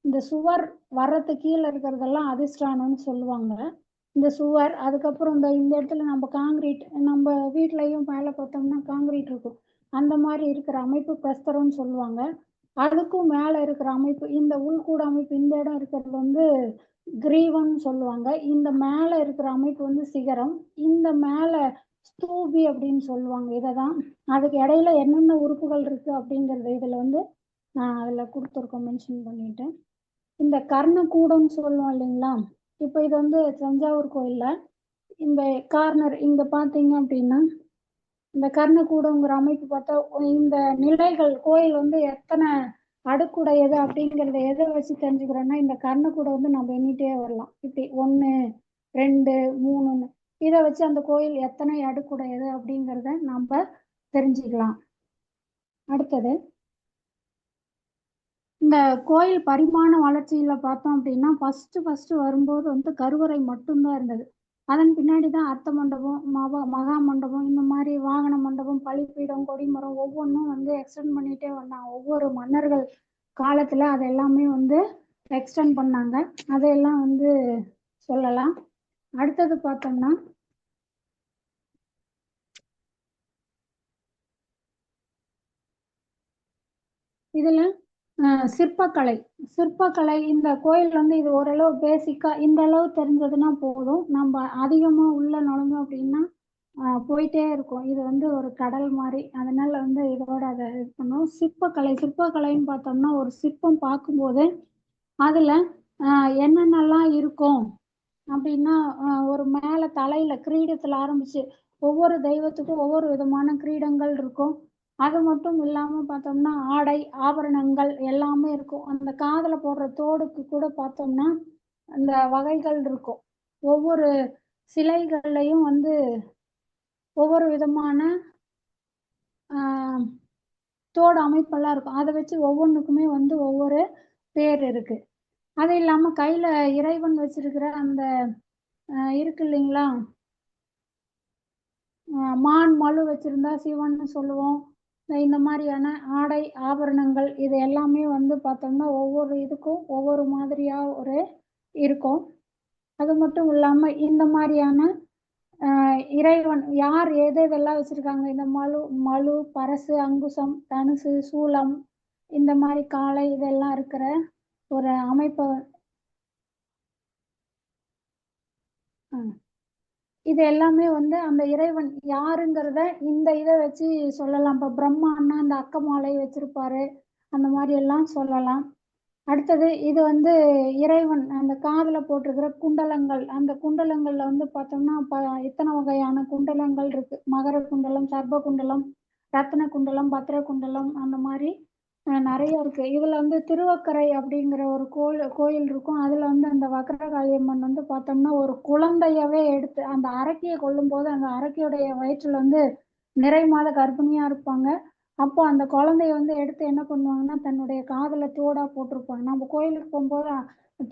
இந்த சுவர் வர்றதுக்கு கீழ இருக்கிறதெல்லாம் அதிஷ்டானம்னு சொல்லுவாங்க. இந்த சுவர், அதுக்கப்புறம் இந்த இடத்துல நம்ம காங்கிரீட், நம்ம வீட்லயும் மேலே பார்த்தோம்னா காங்கிரீட் இருக்கும். அந்த மாதிரி இருக்கிற அமைப்பு பிரஸ்தரம்னு சொல்லுவாங்க. அதுக்கும் மேலே இருக்கிற அமைப்பு, இந்த உள்கூட அமைப்பு, இந்த இடம் இருக்கிறது வந்து கிரீவம்னு சொல்லுவாங்க. இந்த மேலே இருக்கிற அமைப்பு வந்து சிகரம். இந்த மேலே ஸ்தூபி அப்படின்னு சொல்லுவாங்க. இதை தான் அதுக்கு இடையில என்னென்ன உறுப்புகள் இருக்கு அப்படிங்கிறது இதில் வந்து நான் அதில் கொடுத்துருக்கோம், மென்ஷன் பண்ணிட்டேன். இந்த கர்ணக்கூடம்னு சொல்லுவோம் இல்லைங்களா? இப்போ இது வந்து தஞ்சாவூர் கோயில்ல இந்த கார்னர் இங்க பார்த்தீங்க அப்படின்னா, இந்த கர்ணக்கூடங்கிற அமைப்பு பார்த்தா, இந்த நிலைகள் கோயில் வந்து எத்தனை அடுக்குடையது அப்படிங்கிறத எதை வச்சு தெரிஞ்சுக்கிறோம்னா, இந்த கர்ணக்கூடம் வந்து நம்ம எண்ணிட்டே வரலாம். இப்படி 1, 2, 3ன்னு இதை வச்சு அந்த கோயில் எத்தனை அடுக்குடையது அப்படிங்கிறத நம்ம தெரிஞ்சுக்கலாம். அடுத்தது, இந்த கோயில் பரிமாண வளர்ச்சியில பார்த்தோம் அப்படின்னா, ஃபர்ஸ்ட் வரும்போது வந்து கருவறை மட்டும்தான் இருந்தது. அதன் பின்னாடி தான் அர்த்த மண்டபம், மகா மண்டபம், இந்த மாதிரி வாகன மண்டபம், பலிப்பீடம், கொடிமரம் ஒவ்வொன்றும் வந்து எக்ஸ்டெண்ட் பண்ணிட்டே வந்தாங்க. ஒவ்வொரு மன்னர்கள் காலத்துல அது எல்லாமே வந்து எக்ஸ்டெண்ட் பண்ணாங்க. அதையெல்லாம் வந்து சொல்லலாம். அடுத்தது பார்த்தோம்னா, இதுல சிற்பக்கலை. சிற்பக்கலை இந்த கோயில் வந்து இது ஓரளவு பேசிக்கா இந்த அளவு தெரிஞ்சதுன்னா போதும். நம்ம அதிகமா உள்ள நுழைஞ்சோம் அப்படின்னா போயிட்டே இருக்கும். இது வந்து ஒரு கடல் மாதிரி. அதனால வந்து இதோட அதை இது பண்ணும். சிற்பக்கலை, சிற்பக்கலைன்னு பார்த்தோம்னா ஒரு சிற்பம் பார்க்கும்போது அதுல என்னென்னலாம் இருக்கும் அப்படின்னா, ஒரு மேல தலையில கிரீடத்துல ஆரம்பிச்சு ஒவ்வொரு தெய்வத்துக்கும் ஒவ்வொரு விதமான கிரீடங்கள் இருக்கும். அது மட்டும் இல்லாம பார்த்தோம்னா ஆடை ஆபரணங்கள் எல்லாமே இருக்கும். அந்த காதுல போடுற தோடுக்கு கூட பார்த்தோம்னா அந்த வகைகள் இருக்கும். ஒவ்வொரு சிலைகள்லையும் வந்து ஒவ்வொரு விதமான ஆஹ், தோடு அமைப்பெல்லாம் இருக்கும். அதை வச்சு ஒவ்வொன்றுக்குமே வந்து ஒவ்வொரு பேர் இருக்கு. அது இல்லாம கையில இறைவன் வச்சிருக்கிற அந்த இருக்கு இல்லைங்களா, மான் மழு வச்சிருந்தா சிவன்னு சொல்லுவோம். இந்த மாதிரியான ஆடை ஆபரணங்கள் இது எல்லாமே வந்து பார்த்தோம்னா ஒவ்வொரு இதுக்கும் ஒவ்வொரு மாதிரியா ஒரு இருக்கும். அது மட்டும் இல்லாம இந்த மாதிரியான இறைவன் யார் எது எதெல்லாம் வச்சிருக்காங்க, இந்த மழு பரசு அங்குசம் தனுசு சூலம் இந்த மாதிரி காளை இதெல்லாம் இருக்கிற ஒரு அமைப்பை இது எல்லாமே வந்து அந்த இறைவன் யாருங்கிறத இந்த இதை வச்சு சொல்லலாம். இப்போ பிரம்மான்னா அந்த அக்கமாலை வச்சிருப்பாரு, அந்த மாதிரி எல்லாம் சொல்லலாம். அடுத்தது இது வந்து இறைவன் அந்த காதுல போட்டிருக்கிற குண்டலங்கள். அந்த குண்டலங்கள்ல வந்து பார்த்தோம்னா இத்தனை வகையான குண்டலங்கள் இருக்கு. மகர குண்டலம், சர்ப குண்டலம், ரத்ன குண்டலம், பத்ர குண்டலம், அந்த மாதிரி நிறைய இருக்கு. இதுல வந்து திருவக்கரை அப்படிங்கிற ஒரு கோயில் இருக்கும். அதுல வந்து அந்த வக்ரகாளியம்மன் வந்து பார்த்தோம்னா ஒரு குழந்தையவே எடுத்து அந்த அரக்கியை கொல்லும் போது அந்த அரக்கியுடைய வயிற்றுல வந்து நிறை மாத கர்ப்பிணியா இருப்பாங்க. அப்போ அந்த குழந்தைய வந்து எடுத்து என்ன பண்ணுவாங்கன்னா தன்னுடைய காதுல தோடா போட்டிருப்பாங்க. நம்ம கோயிலுக்கு போகும்போது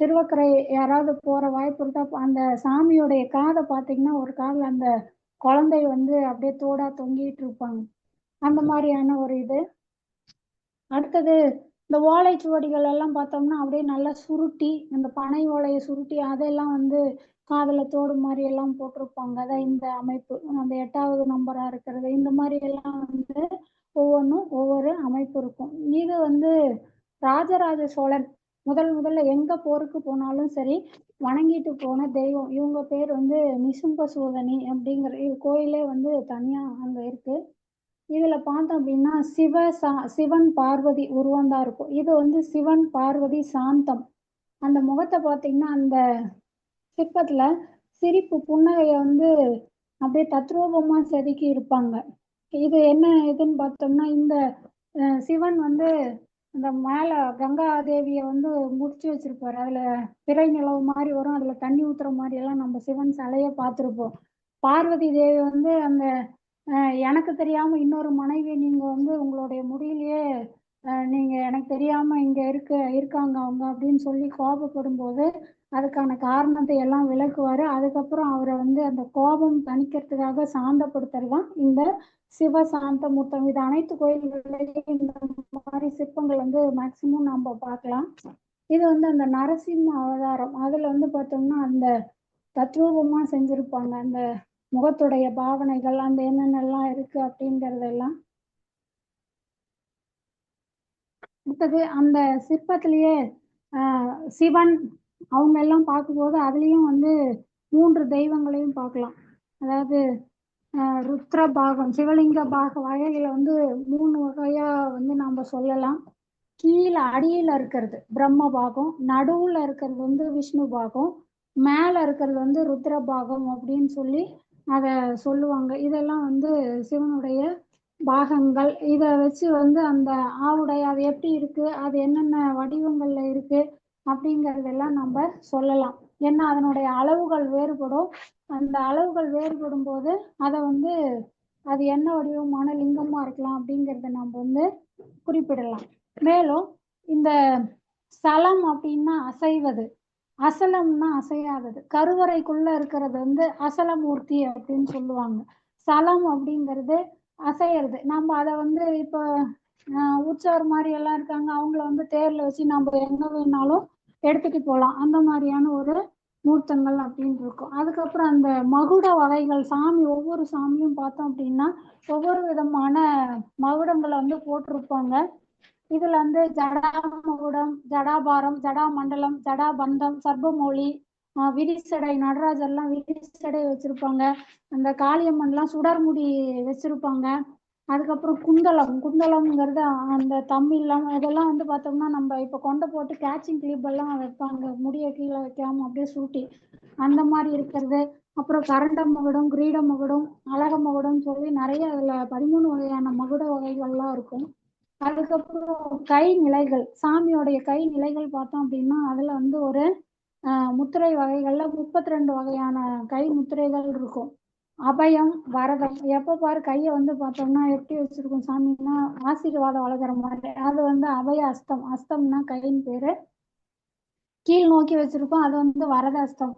திருவக்கரை யாராவது போற வாய்ப்பு இருந்தா அந்த சாமியுடைய காதை பார்த்தீங்கன்னா ஒரு காதுல அந்த குழந்தை வந்து அப்படியே தோடா தொங்கிட்டு இருப்பாங்க. அந்த மாதிரியான ஒரு இது. அடுத்தது இந்த ஓலைச்சுவடிகள் எல்லாம் பார்த்தோம்னா அப்படியே நல்லா சுருட்டி அந்த பனை ஓலையை சுருட்டி அதெல்லாம் வந்து காதுல தோடு மாதிரி எல்லாம் போட்டிருப்பாங்க. அதான் இந்த அமைப்பு அந்த 8வது நம்பரா இருக்கிறது. இந்த மாதிரி எல்லாம் வந்து ஒவ்வொன்றும் ஒவ்வொரு அமைப்பு இருக்கும். இது வந்து ராஜராஜ சோழன் முதல்ல எங்க போருக்கு போனாலும் சரி வணங்கிட்டு போன தெய்வம். இவங்க பேர் வந்து நிசும்ப சூதனி அப்படிங்கிற கோயிலே வந்து தனியா அங்க இருக்கு. இதுல பார்த்தோம் அப்படின்னா சிவன் பார்வதி உருவம் தான் இருக்கும். இது வந்து சிவன் பார்வதி சாந்தம். அந்த முகத்தை பார்த்தீங்கன்னா அந்த சிற்பத்துல சிரிப்பு புன்னகையை வந்து அப்படியே தத்ரூபமா செதுக்கி இருப்பாங்க. இது என்ன இதுன்னு பார்த்தோம்னா இந்த சிவன் வந்து அந்த மேல கங்கா தேவியை வந்து முடிச்சு வச்சிருப்பாரு. அதுல பிறை நிலவு மாதிரி வரும், அதுல தண்ணி ஊத்துற மாதிரி எல்லாம் நம்ம சிவன் சிலைய பார்த்திருப்போம். பார்வதி தேவி வந்து அந்த எனக்கு தெரியாம இன்னொரு மனைவி நீங்க வந்து உங்களுடைய முடியிலேயே நீங்க எனக்கு தெரியாம இங்க இருக்காங்க அவங்க அப்படின்னு சொல்லி கோபப்படும் போது அதுக்கான காரணத்தை எல்லாம் விளக்குவாரு. அதுக்கப்புறம் அவரை வந்து அந்த கோபம் தணிக்கிறதுக்காக சாந்தப்படுத்துறது தான் இந்த சிவசாந்த மூர்த்தம். இது அனைத்து கோயில்கள்லயும் இந்த மாதிரி சிற்பங்கள் வந்து மேக்சிமம் நம்ம பார்க்கலாம். இது வந்து அந்த நரசிம்ம அவதாரம். அதுல வந்து பார்த்தோம்னா அந்த தத்ரூபமா செஞ்சிருப்பாங்க. அந்த முகத்துடைய பாவனைகள், அந்த என்னென்னலாம் இருக்கு அப்படிங்கறதெல்லாம். அடுத்தது அந்த சிற்பத்திலேயே சிவன் அவங்க எல்லாம் பார்க்கும்போது அதுலேயும் வந்து 3 தெய்வங்களையும் பார்க்கலாம். அதாவது ருத்ர பாகம், சிவலிங்க பாக வகைகளை வந்து 3 வகையா வந்து நாம சொல்லலாம். கீழே அடியில இருக்கிறது பிரம்ம பாகம், நடுவுல இருக்கிறது வந்து விஷ்ணு பாகம், மேல இருக்கிறது வந்து ருத்ர பாகம் அப்படின்னு சொல்லி அதை சொல்லுவாங்க. இதெல்லாம் வந்து சிவனுடைய பாகங்கள். இதை வச்சு வந்து அந்த ஆவுடைய அது எப்படி இருக்கு, அது என்னென்ன வடிவங்கள்ல இருக்கு அப்படிங்கறதெல்லாம் நம்ம சொல்லலாம். ஏன்னா அதனுடைய அளவுகள் வேறுபடும். அந்த அளவுகள் வேறுபடும் போது அதை வந்து அது என்ன வடிவமான லிங்கமா இருக்கலாம் அப்படிங்கறத நம்ம வந்து குறிப்பிடலாம். மேலும் இந்த ஸ்தலம் அப்படின்னா அசைவது, அசலம்னா அசையாதது. கருவறைக்குள்ள இருக்கிறது வந்து அசலமூர்த்தி அப்படின்னு சொல்லுவாங்க. ஸ்தலம் அப்படிங்கிறது அசையிறது. நம்ம அதை வந்து இப்போ உற்சவர் மாதிரி எல்லாம் இருக்காங்க, அவங்கள வந்து தேர்ல வச்சு நம்ம எங்க வேணாலும் எடுத்துட்டு போகலாம். அந்த மாதிரியான ஒரு மூர்த்தங்கள் அப்படின்னு இருக்கும். அதுக்கப்புறம் அந்த மகுட வகைகள், சாமி ஒவ்வொரு சாமியும் பார்த்தோம் அப்படின்னா ஒவ்வொரு விதமான மகுடங்களை வந்து போட்டிருப்பாங்க. இதுல வந்து ஜடாமகுடம், ஜடாபாரம், ஜடாமண்டலம், ஜடாபந்தம், சர்ப்பமௌலி, விரிசடை, நடராஜர்லாம் விரிசடை வச்சிருப்பாங்க. அந்த காளியம்மன்லாம் சுடர்முடி வச்சிருப்பாங்க. அதுக்கப்புறம் குண்டலம், குண்டலம்ங்கிறது அந்த தமிழ்லாம் இதெல்லாம் வந்து பார்த்தோம்னா நம்ம இப்போ கொண்டை போட்டு கேச்சிங் கிளிப் எல்லாம் வைப்பாங்க, முடிய கீழே வைக்காம அப்படியே சூட்டி அந்த மாதிரி இருக்கிறது. அப்புறம் கரண்ட மகுடம், கிரீட மகுடம், அழக மகுடம் சொல்லி நிறைய அதுல 13 வகையான மகுட வகைகள்லாம் இருக்கும். அதுக்கப்புறம் கை நிலைகள், சாமியோடைய கை நிலைகள் பார்த்தோம் அப்படின்னா அதுல வந்து ஒரு முத்திரை வகைகள்ல 32 வகையான கை முத்திரைகள் இருக்கும். அபயம், வரதம். எப்ப பாரு கையை வந்து பார்த்தோம்னா எப்படி வச்சிருக்கோம் சாமின்னா ஆசீர்வாதம் வழங்குற மாதிரி. அது வந்து அபய அஸ்தம், அஸ்தம்னா கையின் பேரு. கீழ் நோக்கி வச்சிருக்கோம், அது வந்து வரத அஸ்தம்.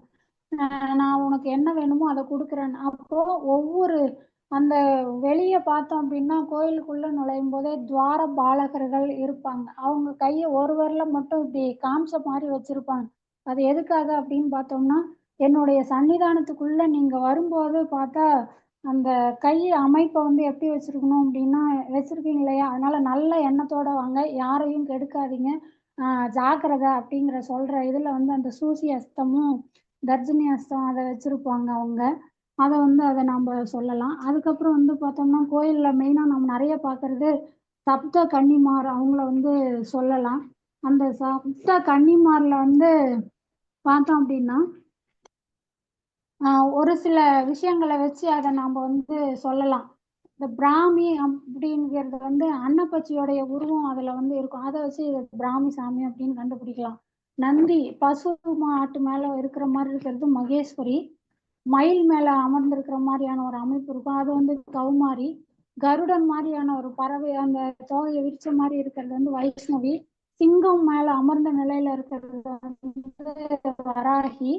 நான் உனக்கு என்ன வேணுமோ அதை கொடுக்குறேன். அப்போ ஒவ்வொரு அந்த வெளியே பார்த்தோம் அப்படின்னா கோயிலுக்குள்ள நுழையும் போதே துவார பாலகர்கள் இருப்பாங்க. அவங்க கையை ஒரு விரல மட்டும் இப்படி காமிச்ச மாதிரி வச்சிருப்பாங்க. அது எதுக்காக அப்படின்னு பார்த்தோம்னா, என்னுடைய சன்னிதானத்துக்குள்ள நீங்க வரும்போது பார்த்தா அந்த கை அமைப்பை வந்து எப்படி வச்சிருக்கணும் அப்படின்னா வச்சிருக்கீங்க இல்லையா, அதனால நல்ல எண்ணத்தோட வாங்க, யாரையும் கெடுக்காதீங்க, ஜாக்கிரதை அப்படிங்கிற சொல்ற இதுல வந்து அந்த சூசி அஸ்தமும் தர்ஜினி அஸ்தம் அதை வச்சிருப்பாங்க அவங்க. அதை வந்து அதை நம்ம சொல்லலாம். அதுக்கப்புறம் வந்து பார்த்தோம்னா கோயில்ல மெயினா நம்ம நிறைய பார்க்கறது சப்த கன்னிமார், அவங்கள வந்து சொல்லலாம். அந்த சப்த கன்னிமார்ல வந்து பார்த்தோம் அப்படின்னா ஒரு சில விஷயங்களை வச்சு அதை நாம் வந்து சொல்லலாம். இந்த பிராமி அப்படிங்கிறது வந்து அன்னப்பச்சியோடைய உருவம் அதுல வந்து இருக்கும். அதை வச்சு இது பிராமி சாமி அப்படின்னு கண்டுபிடிக்கலாம். நந்தி பசு மாட்டு மேல இருக்கிற மாதிரி இருக்கிறது மகேஸ்வரி. மயில் மேல அமர்ந்திருக்கிற மாதிரியான ஒரு அமைப்பு இருக்கும், அது வந்து கௌமாரி. கருடன் மாதிரியான ஒரு பறவை அந்த தோகையை விரிச்ச மாதிரி இருக்கிறது வந்து வைஷ்ணவி. சிங்கம் மேல அமர்ந்த நிலையில இருக்கிறது வந்து வராகி.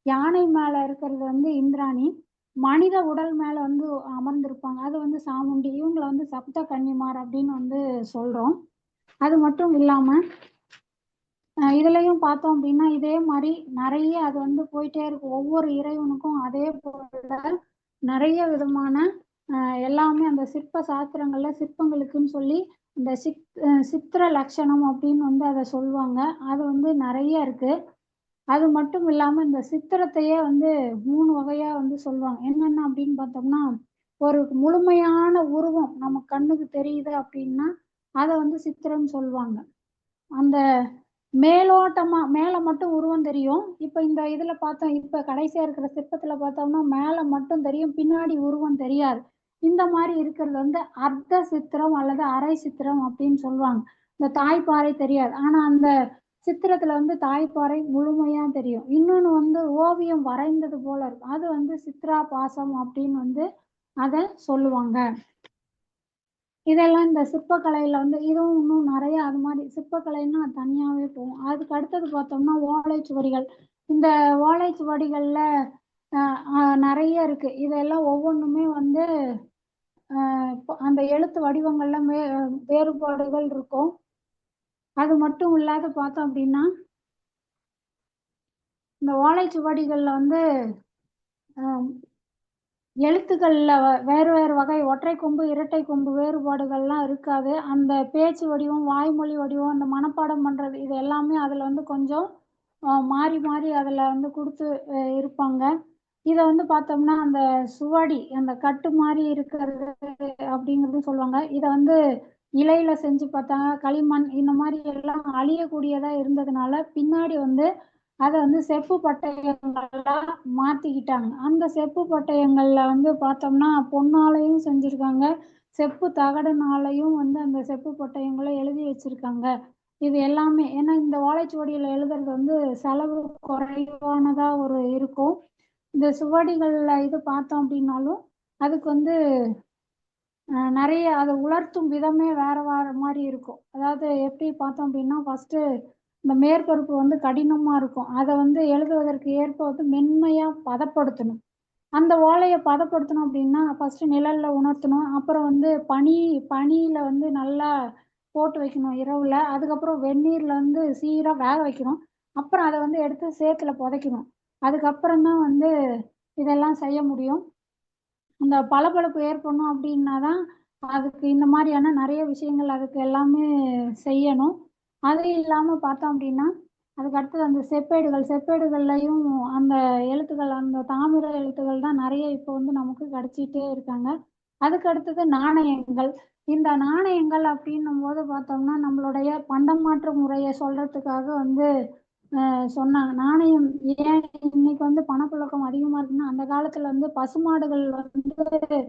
யானை மேல இருக்கிறது வந்து இந்திராணி. மனித உடல் மேல வந்து அமர்ந்திருப்பாங்க, அது வந்து சாமுண்டி. இவங்களை வந்து சப்த கன்னிமார் அப்படின்னு வந்து சொல்றோம். அது மட்டும் இல்லாம இதுலயும் பார்த்தோம் அப்படின்னா இதே மாதிரி நிறைய அது வந்து போயிட்டே இருக்கும். ஒவ்வொரு இறைவனுக்கும் அதே போல நிறைய விதமான எல்லாமே அந்த சிற்ப சாஸ்திரங்கள்ல சிற்பங்களுக்குன்னு சொல்லி இந்த சித்திர லட்சணம் அப்படின்னு வந்து அதை சொல்லுவாங்க. அது வந்து நிறைய இருக்கு. அது மட்டும் இல்லாம இந்த சித்திரத்தையே வந்து 3 வகையா வந்து சொல்லுவாங்க. என்னென்ன அப்படின்னு பார்த்தோம்னா, ஒரு முழுமையான உருவம் நம்ம கண்ணுக்கு தெரியுது அப்படின்னா அதை வந்து சித்திரம் சொல்லுவாங்க. அந்த மேலோட்டமா மேல மட்டும் உருவம் தெரியும். இப்ப இந்த இதுல பார்த்தோம், இப்ப கடைசியா இருக்கிற சிற்பத்துல பார்த்தோம்னா மேல மட்டும் தெரியும், பின்னாடி உருவம் தெரியாது. இந்த மாதிரி இருக்கிறது வந்து அர்த்த சித்திரம் அல்லது அரை சித்திரம் அப்படின்னு சொல்லுவாங்க. இந்த தாய்ப்பாறை தெரியாது, ஆனா அந்த சித்திரத்துல வந்து தாய்ப்பாறை முழுமையா தெரியும். இன்னொன்னு வந்து ஓவியம் வரைந்தது போல இருக்கும், அது வந்து சித்ரா பாசம் அப்படின்னு வந்து அதை சொல்லுவாங்க. இதெல்லாம் இந்த சிற்பக்கலையில வந்து இதுவும் இன்னும் நிறைய அது மாதிரி சிற்பக்கலைன்னா தனியாவே போகும். அதுக்கு அடுத்தது பார்த்தோம்னா ஓலைச்சுவடிகள். இந்த ஓலைச்சுவடிகள்ல நிறைய இருக்கு. இதெல்லாம் ஒவ்வொன்றுமே வந்து அந்த எழுத்து வடிவங்கள்ல வேறுபாடுகள் இருக்கும். அது மட்டும் இல்லாத பார்த்தோம் அப்படின்னா இந்த ஓலைச்சுவடிகள்ல வந்து எழுத்துக்கள்ல வேறு வேறு வகை ஒற்றை கொம்பு இரட்டை கொம்பு வேறுபாடுகள்லாம் இருக்காது. அந்த பேச்சு வடிவம், வாய்மொழி வடிவம், அந்த மனப்பாடம் பண்றது இது எல்லாமே அதுல வந்து கொஞ்சம் மாறி மாறி அதுல வந்து கொடுத்து இருப்பாங்க. இதை வந்து பார்த்தோம்னா அந்த சுவடி அந்த கட்டு மாதிரி இருக்கிறது அப்படிங்கிறது சொல்லுவாங்க. இதை வந்து இலையில செஞ்சு பார்த்தாங்க. களிமண் இந்த மாதிரி எல்லாம் அழியக்கூடியதா இருந்ததுனால பின்னாடி வந்து அதை வந்து செப்பு பட்டயங்களா மாத்திக்கிட்டாங்க. அந்த செப்பு பட்டயங்கள்ல வந்து பார்த்தோம்னா பொன்னாலையும் செஞ்சிருக்காங்க, செப்பு தகடுனாலையும் வந்து அந்த செப்பு பட்டயங்களை எழுதி வச்சிருக்காங்க. இது எல்லாமே ஏன்னா இந்த ஓலைச்சுவடியில எழுதுறது வந்து செலவு குறைவானதா ஒரு இருக்கும். இந்த சுவடிகள்ல இது பார்த்தோம் அப்படின்னாலும் அதுக்கு வந்து நிறைய அதை உலர்த்தும் விதமே வேற வேற மாதிரி இருக்கும். அதாவது எப்படி பார்த்தோம் அப்படின்னா ஃபர்ஸ்ட் இந்த மேற்பரப்பு வந்து கடினமா இருக்கும். அதை வந்து எழுதுவதற்கு ஏற்ப வந்து மென்மையா பதப்படுத்தணும். அந்த ஓலையை பதப்படுத்தணும் அப்படின்னா ஃபர்ஸ்ட் நிழல்ல உணர்த்தணும். அப்புறம் வந்து பனியில வந்து நல்லா போட்டு வைக்கணும் இரவுல. அதுக்கப்புறம் வெந்நீர்ல வந்து சீரா வேக வைக்கணும். அப்புறம் அதை வந்து எடுத்து சேத்துல புதைக்கணும். அதுக்கப்புறம் தான் வந்து இதெல்லாம் செய்ய முடியும். அந்த பளபளப்பு ஏற்படணும் அப்படின்னா தான் அதுக்கு இந்த மாதிரியான நிறைய விஷயங்கள் அதுக்கு எல்லாமே செய்யணும். அது இல்லாம பார்த்தோம் அப்படின்னா அதுக்கு அடுத்தது அந்த செப்பேடுகள்லையும் அந்த எழுத்துக்கள் அந்த தாமிர எழுத்துக்கள் தான் நிறைய இப்போ வந்து நமக்கு கிடைச்சிட்டே இருக்காங்க. அதுக்கு அடுத்தது நாணயங்கள். இந்த நாணயங்கள் அப்படின்னும் போது பார்த்தோம்னா நம்மளுடைய பண்டமாற்று முறையை சொல்றதுக்காக வந்து சொன்னாங்க. நாணயம் ஏன் இன்னைக்கு வந்து பணப்புழக்கம் அதிகமா இருக்குன்னா அந்த காலத்துல வந்து பசுமாடுகள் வந்து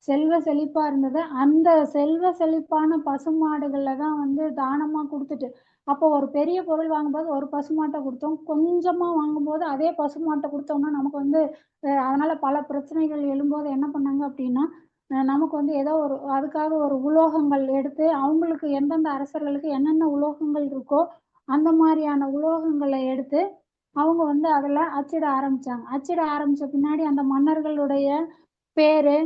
செல்வ செழிப்பா இருந்தது. அந்த செல்வ செழிப்பான பசுமாடுகள்ல தான் வந்து தானமா கொடுத்துட்டு அப்போ ஒரு பெரிய பொருள் வாங்கும்போது ஒரு பசுமாட்டை கொடுத்தோம், கொஞ்சமா வாங்கும்போது அதே பசுமாட்டை கொடுத்தோம்னா நமக்கு வந்து அதனால பல பிரச்சனைகள் எழும்போது என்ன பண்ணாங்க அப்படின்னா நமக்கு வந்து ஏதோ ஒரு அதுக்காக ஒரு உலோகங்கள் எடுத்து அவங்களுக்கு எந்தெந்த அரசர்களுக்கு என்னென்ன உலோகங்கள் இருக்கோ அந்த மாதிரியான உலோகங்களை எடுத்து அவங்க வந்து அதில் அச்சிட ஆரம்பிச்சாங்க. அச்சிட ஆரம்பிச்ச பின்னாடி அந்த மன்னர்களுடைய பேரு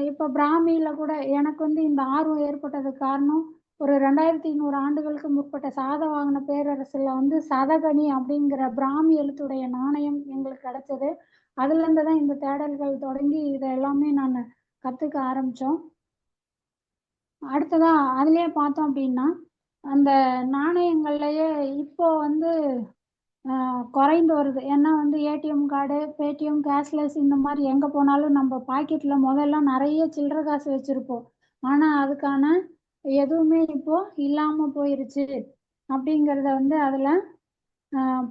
இப்போ பிராமியில கூட எனக்கு வந்து இந்த ஆர்வம் ஏற்பட்டதுக்கு காரணம் ஒரு 2500 ஆண்டுகளுக்கு முற்பட்ட சாதவாகன பேரரசுல வந்து சதகனி அப்படிங்கிற பிராமி எழுத்துடைய நாணயம் எங்களுக்கு கிடைச்சது. அதுல இருந்து தான் இந்த தேடல்கள் தொடங்கி இதை எல்லாமே நான் கத்துக்க ஆரம்பிச்சோம். அடுத்ததா அதுலயே பார்த்தோம் அப்படின்னா அந்த நாணயங்கள்லயே இப்போ வந்து குறைந்து வருது. ஏன்னா வந்து ஏடிஎம் கார்டு, பேடிஎம், கேஷ்லெஸ் இந்த மாதிரி எங்கே போனாலும் நம்ம பாக்கெட்டில் முதல்ல நிறைய சில்லறை காசு வச்சுருப்போம். ஆனால் அதுக்கான எதுவுமே இப்போ இல்லாமல் போயிருச்சு அப்படிங்கிறத வந்து அதில்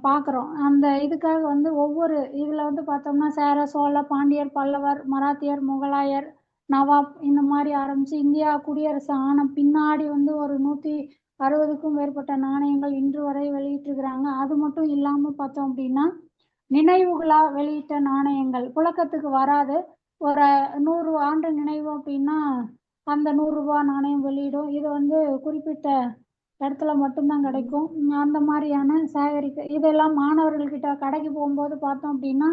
பார்க்குறோம். அந்த இதுக்காக வந்து ஒவ்வொரு இதில் வந்து பார்த்தோம்னா சேர, சோழ, பாண்டியர், பல்லவர், மராத்தியர், முகலாயர், நவாப் இந்த மாதிரி ஆரம்பித்து இந்தியா குடியரசு ஆன பின்னாடி வந்து ஒரு 160க்கும் மேற்பட்ட நாணயங்கள் இன்று வரை வெளியிட்டிருக்கிறாங்க. அது மட்டும் இல்லாமல் பார்த்தோம் அப்படின்னா நினைவுகளா வெளியிட்ட நாணயங்கள் புழக்கத்துக்கு வராது. ஒரு 100 ஆண்டு நினைவு அப்படின்னா அந்த 100 ரூபாய் நாணயம் வெளியிடும். இது வந்து குறிப்பிட்ட இடத்துல மட்டும்தான் கிடைக்கும். அந்த மாதிரியான சேகரிக்க இதெல்லாம் மாணவர்கள்கிட்ட கடைக்கு போகும்போது பார்த்தோம் அப்படின்னா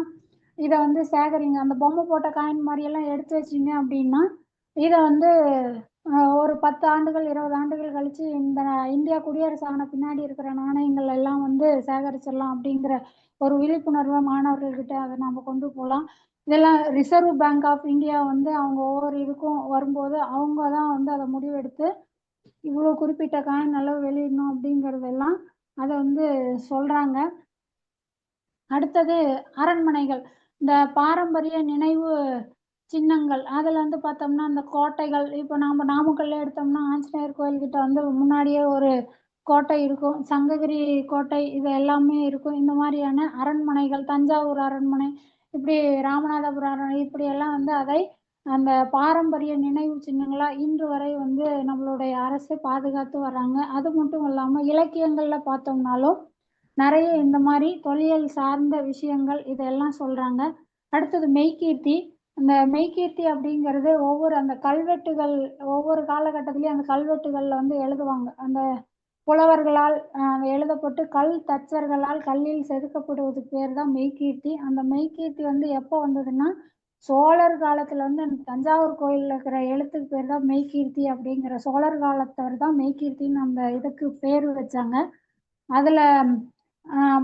இதை வந்து சேகரிங்க, அந்த பொம்மை போட்ட காயின் மாதிரியெல்லாம் எடுத்து வச்சிங்க அப்படின்னா இதை வந்து ஒரு 10 ஆண்டுகள் 20 ஆண்டுகள் கழிச்சு இந்த இந்தியா குடியரசு ஆன பின்னாடி இருக்கிற நாணயங்கள் எல்லாம் வந்து சேகரிச்சிடலாம் அப்படிங்கிற ஒரு விழிப்புணர்வை மாணவர்கள்கிட்ட அதை நம்ம கொண்டு போகலாம். இதெல்லாம் ரிசர்வ் பேங்க் ஆஃப் இந்தியா வந்து அவங்க ஒவ்வொரு இதுக்கும் வரும்போது அவங்க தான் வந்து அதை முடிவெடுத்து இவ்வளோ குறிப்பிட்ட காயின் அளவு வெளியிடணும் அப்படிங்கிறதெல்லாம் அதை வந்து சொல்றாங்க. அடுத்தது அரண்மனைகள். இந்த பாரம்பரிய நினைவு சின்னங்கள் அதில் வந்து பார்த்தோம்னா இந்த கோட்டைகள். இப்போ நாம் நாமக்கல்ல எடுத்தோம்னா ஆஞ்சநேயர் கோயில்கிட்ட வந்து முன்னாடியே ஒரு கோட்டை இருக்கும், சங்ககிரி கோட்டை, இது எல்லாமே இருக்கும். இந்த மாதிரியான அரண்மனைகள், தஞ்சாவூர் அரண்மனை, இப்படி ராமநாதபுரம் அரண்மனை, இப்படியெல்லாம் வந்து அதை அந்த பாரம்பரிய நினைவு சின்னங்களா இன்று வரை வந்து நம்மளுடைய அரசு பாதுகாத்து வர்றாங்க. அது மட்டும் இல்லாமல் இலக்கியங்கள்ல பார்த்தோம்னாலும் நிறைய இந்த மாதிரி தொல்லியல் சார்ந்த விஷயங்கள் இதெல்லாம் சொல்றாங்க. அடுத்தது மெய்கீர்த்தி. அந்த மெய்கீர்த்தி அப்படிங்கிறது ஒவ்வொரு அந்த கல்வெட்டுகள் ஒவ்வொரு காலகட்டத்திலையும் அந்த கல்வெட்டுகள்ல வந்து எழுதுவாங்க. அந்த புலவர்களால் எழுதப்பட்டு கல் தச்சர்களால் கல்லில் செதுக்கப்படுவதுக்கு பேர் தான் மெய்கீர்த்தி. அந்த மெய்கீர்த்தி வந்து எப்போ வந்ததுன்னா சோழர் காலத்துல வந்து அந்த தஞ்சாவூர் கோயில்ல இருக்கிற எழுத்துக்கு பேர் தான் மெய்கீர்த்தி அப்படிங்கிற சோழர் காலத்தவர் தான் மெய்கீர்த்தின்னு அந்த இதுக்கு பேர் வச்சாங்க. அதுல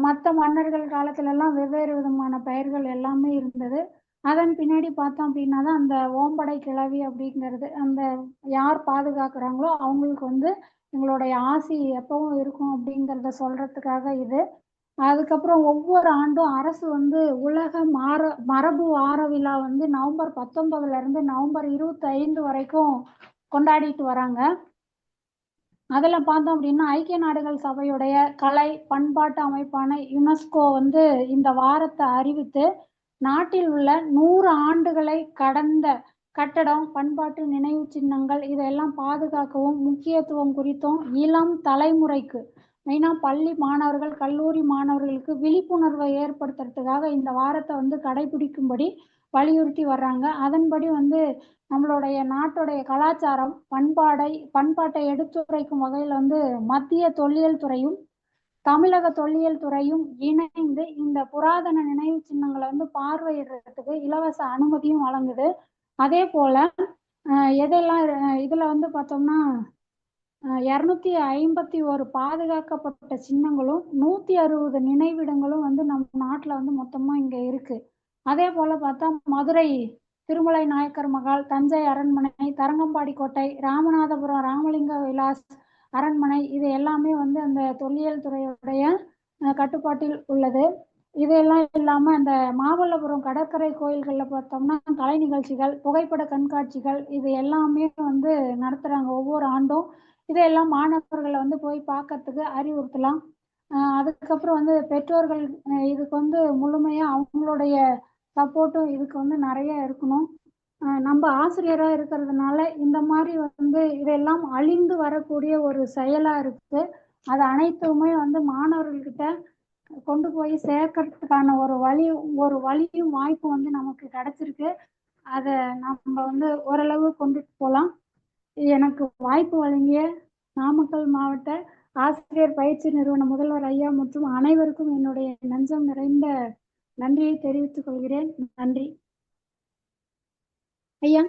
மற்ற மன்னர்கள் காலத்துலலாம் வெவ்வேறு விதமான பெயர்கள் எல்லாமே இருந்தது. அதன் பின்னாடி பார்த்தோம் அப்படின்னா தான் அந்த ஓம்படை கிழவி அப்படிங்கிறது, அந்த யார் பாதுகாக்கிறாங்களோ அவங்களுக்கு வந்து எங்களுடைய ஆசி எப்பவும் இருக்கும் அப்படிங்கிறத சொல்றதுக்காக இது. அதுக்கப்புறம் ஒவ்வொரு ஆண்டும் அரசு வந்து உலக மரபு வார விழா வந்து நவம்பர் 19ல நவம்பர் 25 வரைக்கும் கொண்டாடிட்டு வராங்க. அதுல பார்த்தோம் அப்படின்னா ஐக்கிய நாடுகள் சபையுடைய கலை பண்பாட்டு அமைப்பான யுனெஸ்கோ வந்து இந்த வாரத்தை அறிவித்து நாட்டில் உள்ள 100 ஆண்டுகளை கடந்த கட்டடம் பண்பாட்டு நினைவு சின்னங்கள் இதையெல்லாம் பாதுகாக்கவும் முக்கியத்துவம் குறித்தும் இளம் தலைமுறைக்கு மெயினா பள்ளி மாணவர்கள் கல்லூரி மாணவர்களுக்கு விழிப்புணர்வை ஏற்படுத்துறதுக்காக இந்த வாரத்தை வந்து கடைபிடிக்கும்படி வலியுறுத்தி வர்றாங்க. அதன்படி வந்து நம்மளுடைய நாட்டுடைய கலாச்சாரம் பண்பாட்டை எடுத்துரைக்கும் வகையில் வந்து மத்திய தொல்லியல் துறையும் தமிழக தொல்லியல் துறையும் இணைந்து இந்த புராதன நினைவு சின்னங்களை வந்து பார்வையிடுறதுக்கு இலவச அனுமதியும் வழங்குது. அதே போல எதெல்லாம் இதுல வந்து பார்த்தோம்னா 251 பாதுகாக்கப்பட்ட சின்னங்களும் 160 நினைவிடங்களும் வந்து நம்ம நாட்டுல வந்து மொத்தமா இங்க இருக்கு. அதே போல பார்த்தா மதுரை திருமலை நாயக்கர் மகால், தஞ்சை அரண்மனை, தரங்கம்பாடி கோட்டை, ராமநாதபுரம் ராமலிங்க விலாஸ் அரண்மனை இது எல்லாமே வந்து அந்த தொல்லியல் துறையுடைய கட்டுப்பாட்டில் உள்ளது. இதெல்லாம் இல்லாம அந்த மாமல்லபுரம் கடற்கரை கோயில்கள்ல பார்த்தோம்னா கலை நிகழ்ச்சிகள் புகைப்பட கண்காட்சிகள் இது எல்லாமே வந்து நடத்துறாங்க ஒவ்வொரு ஆண்டும். இதையெல்லாம் மாணவர்களை வந்து போய் பார்க்கறதுக்கு அறிவுறுத்தலாம். அதுக்கப்புறம் வந்து பெற்றோர்கள் இதுக்கு வந்து முழுமையா அவங்களுடைய சப்போர்ட்டும் இதுக்கு வந்து நிறைய இருக்கணும். நம்ம ஆசிரியரா இருக்கிறதுனால இந்த மாதிரி வந்து இதெல்லாம் அழிந்து வரக்கூடிய ஒரு செயலா இருக்கு. அது அனைத்துமே வந்து மாணவர்கள்கிட்ட கொண்டு போய் சேர்க்கறதுக்கான ஒரு வழியும் வாய்ப்பும் வந்து நமக்கு கிடைச்சிருக்கு. அதை நம்ம வந்து ஓரளவு கொண்டுட்டு போகலாம். எனக்கு வாய்ப்பு வழங்கிய நாமக்கல் மாவட்ட ஆசிரியர் பயிற்சி நிறுவன முதல்வர் ஐயா மற்றும் அனைவருக்கும் என்னுடைய நெஞ்சம் நிறைந்த நன்றியை தெரிவித்துக் கொள்கிறேன். நன்றி ஐயா.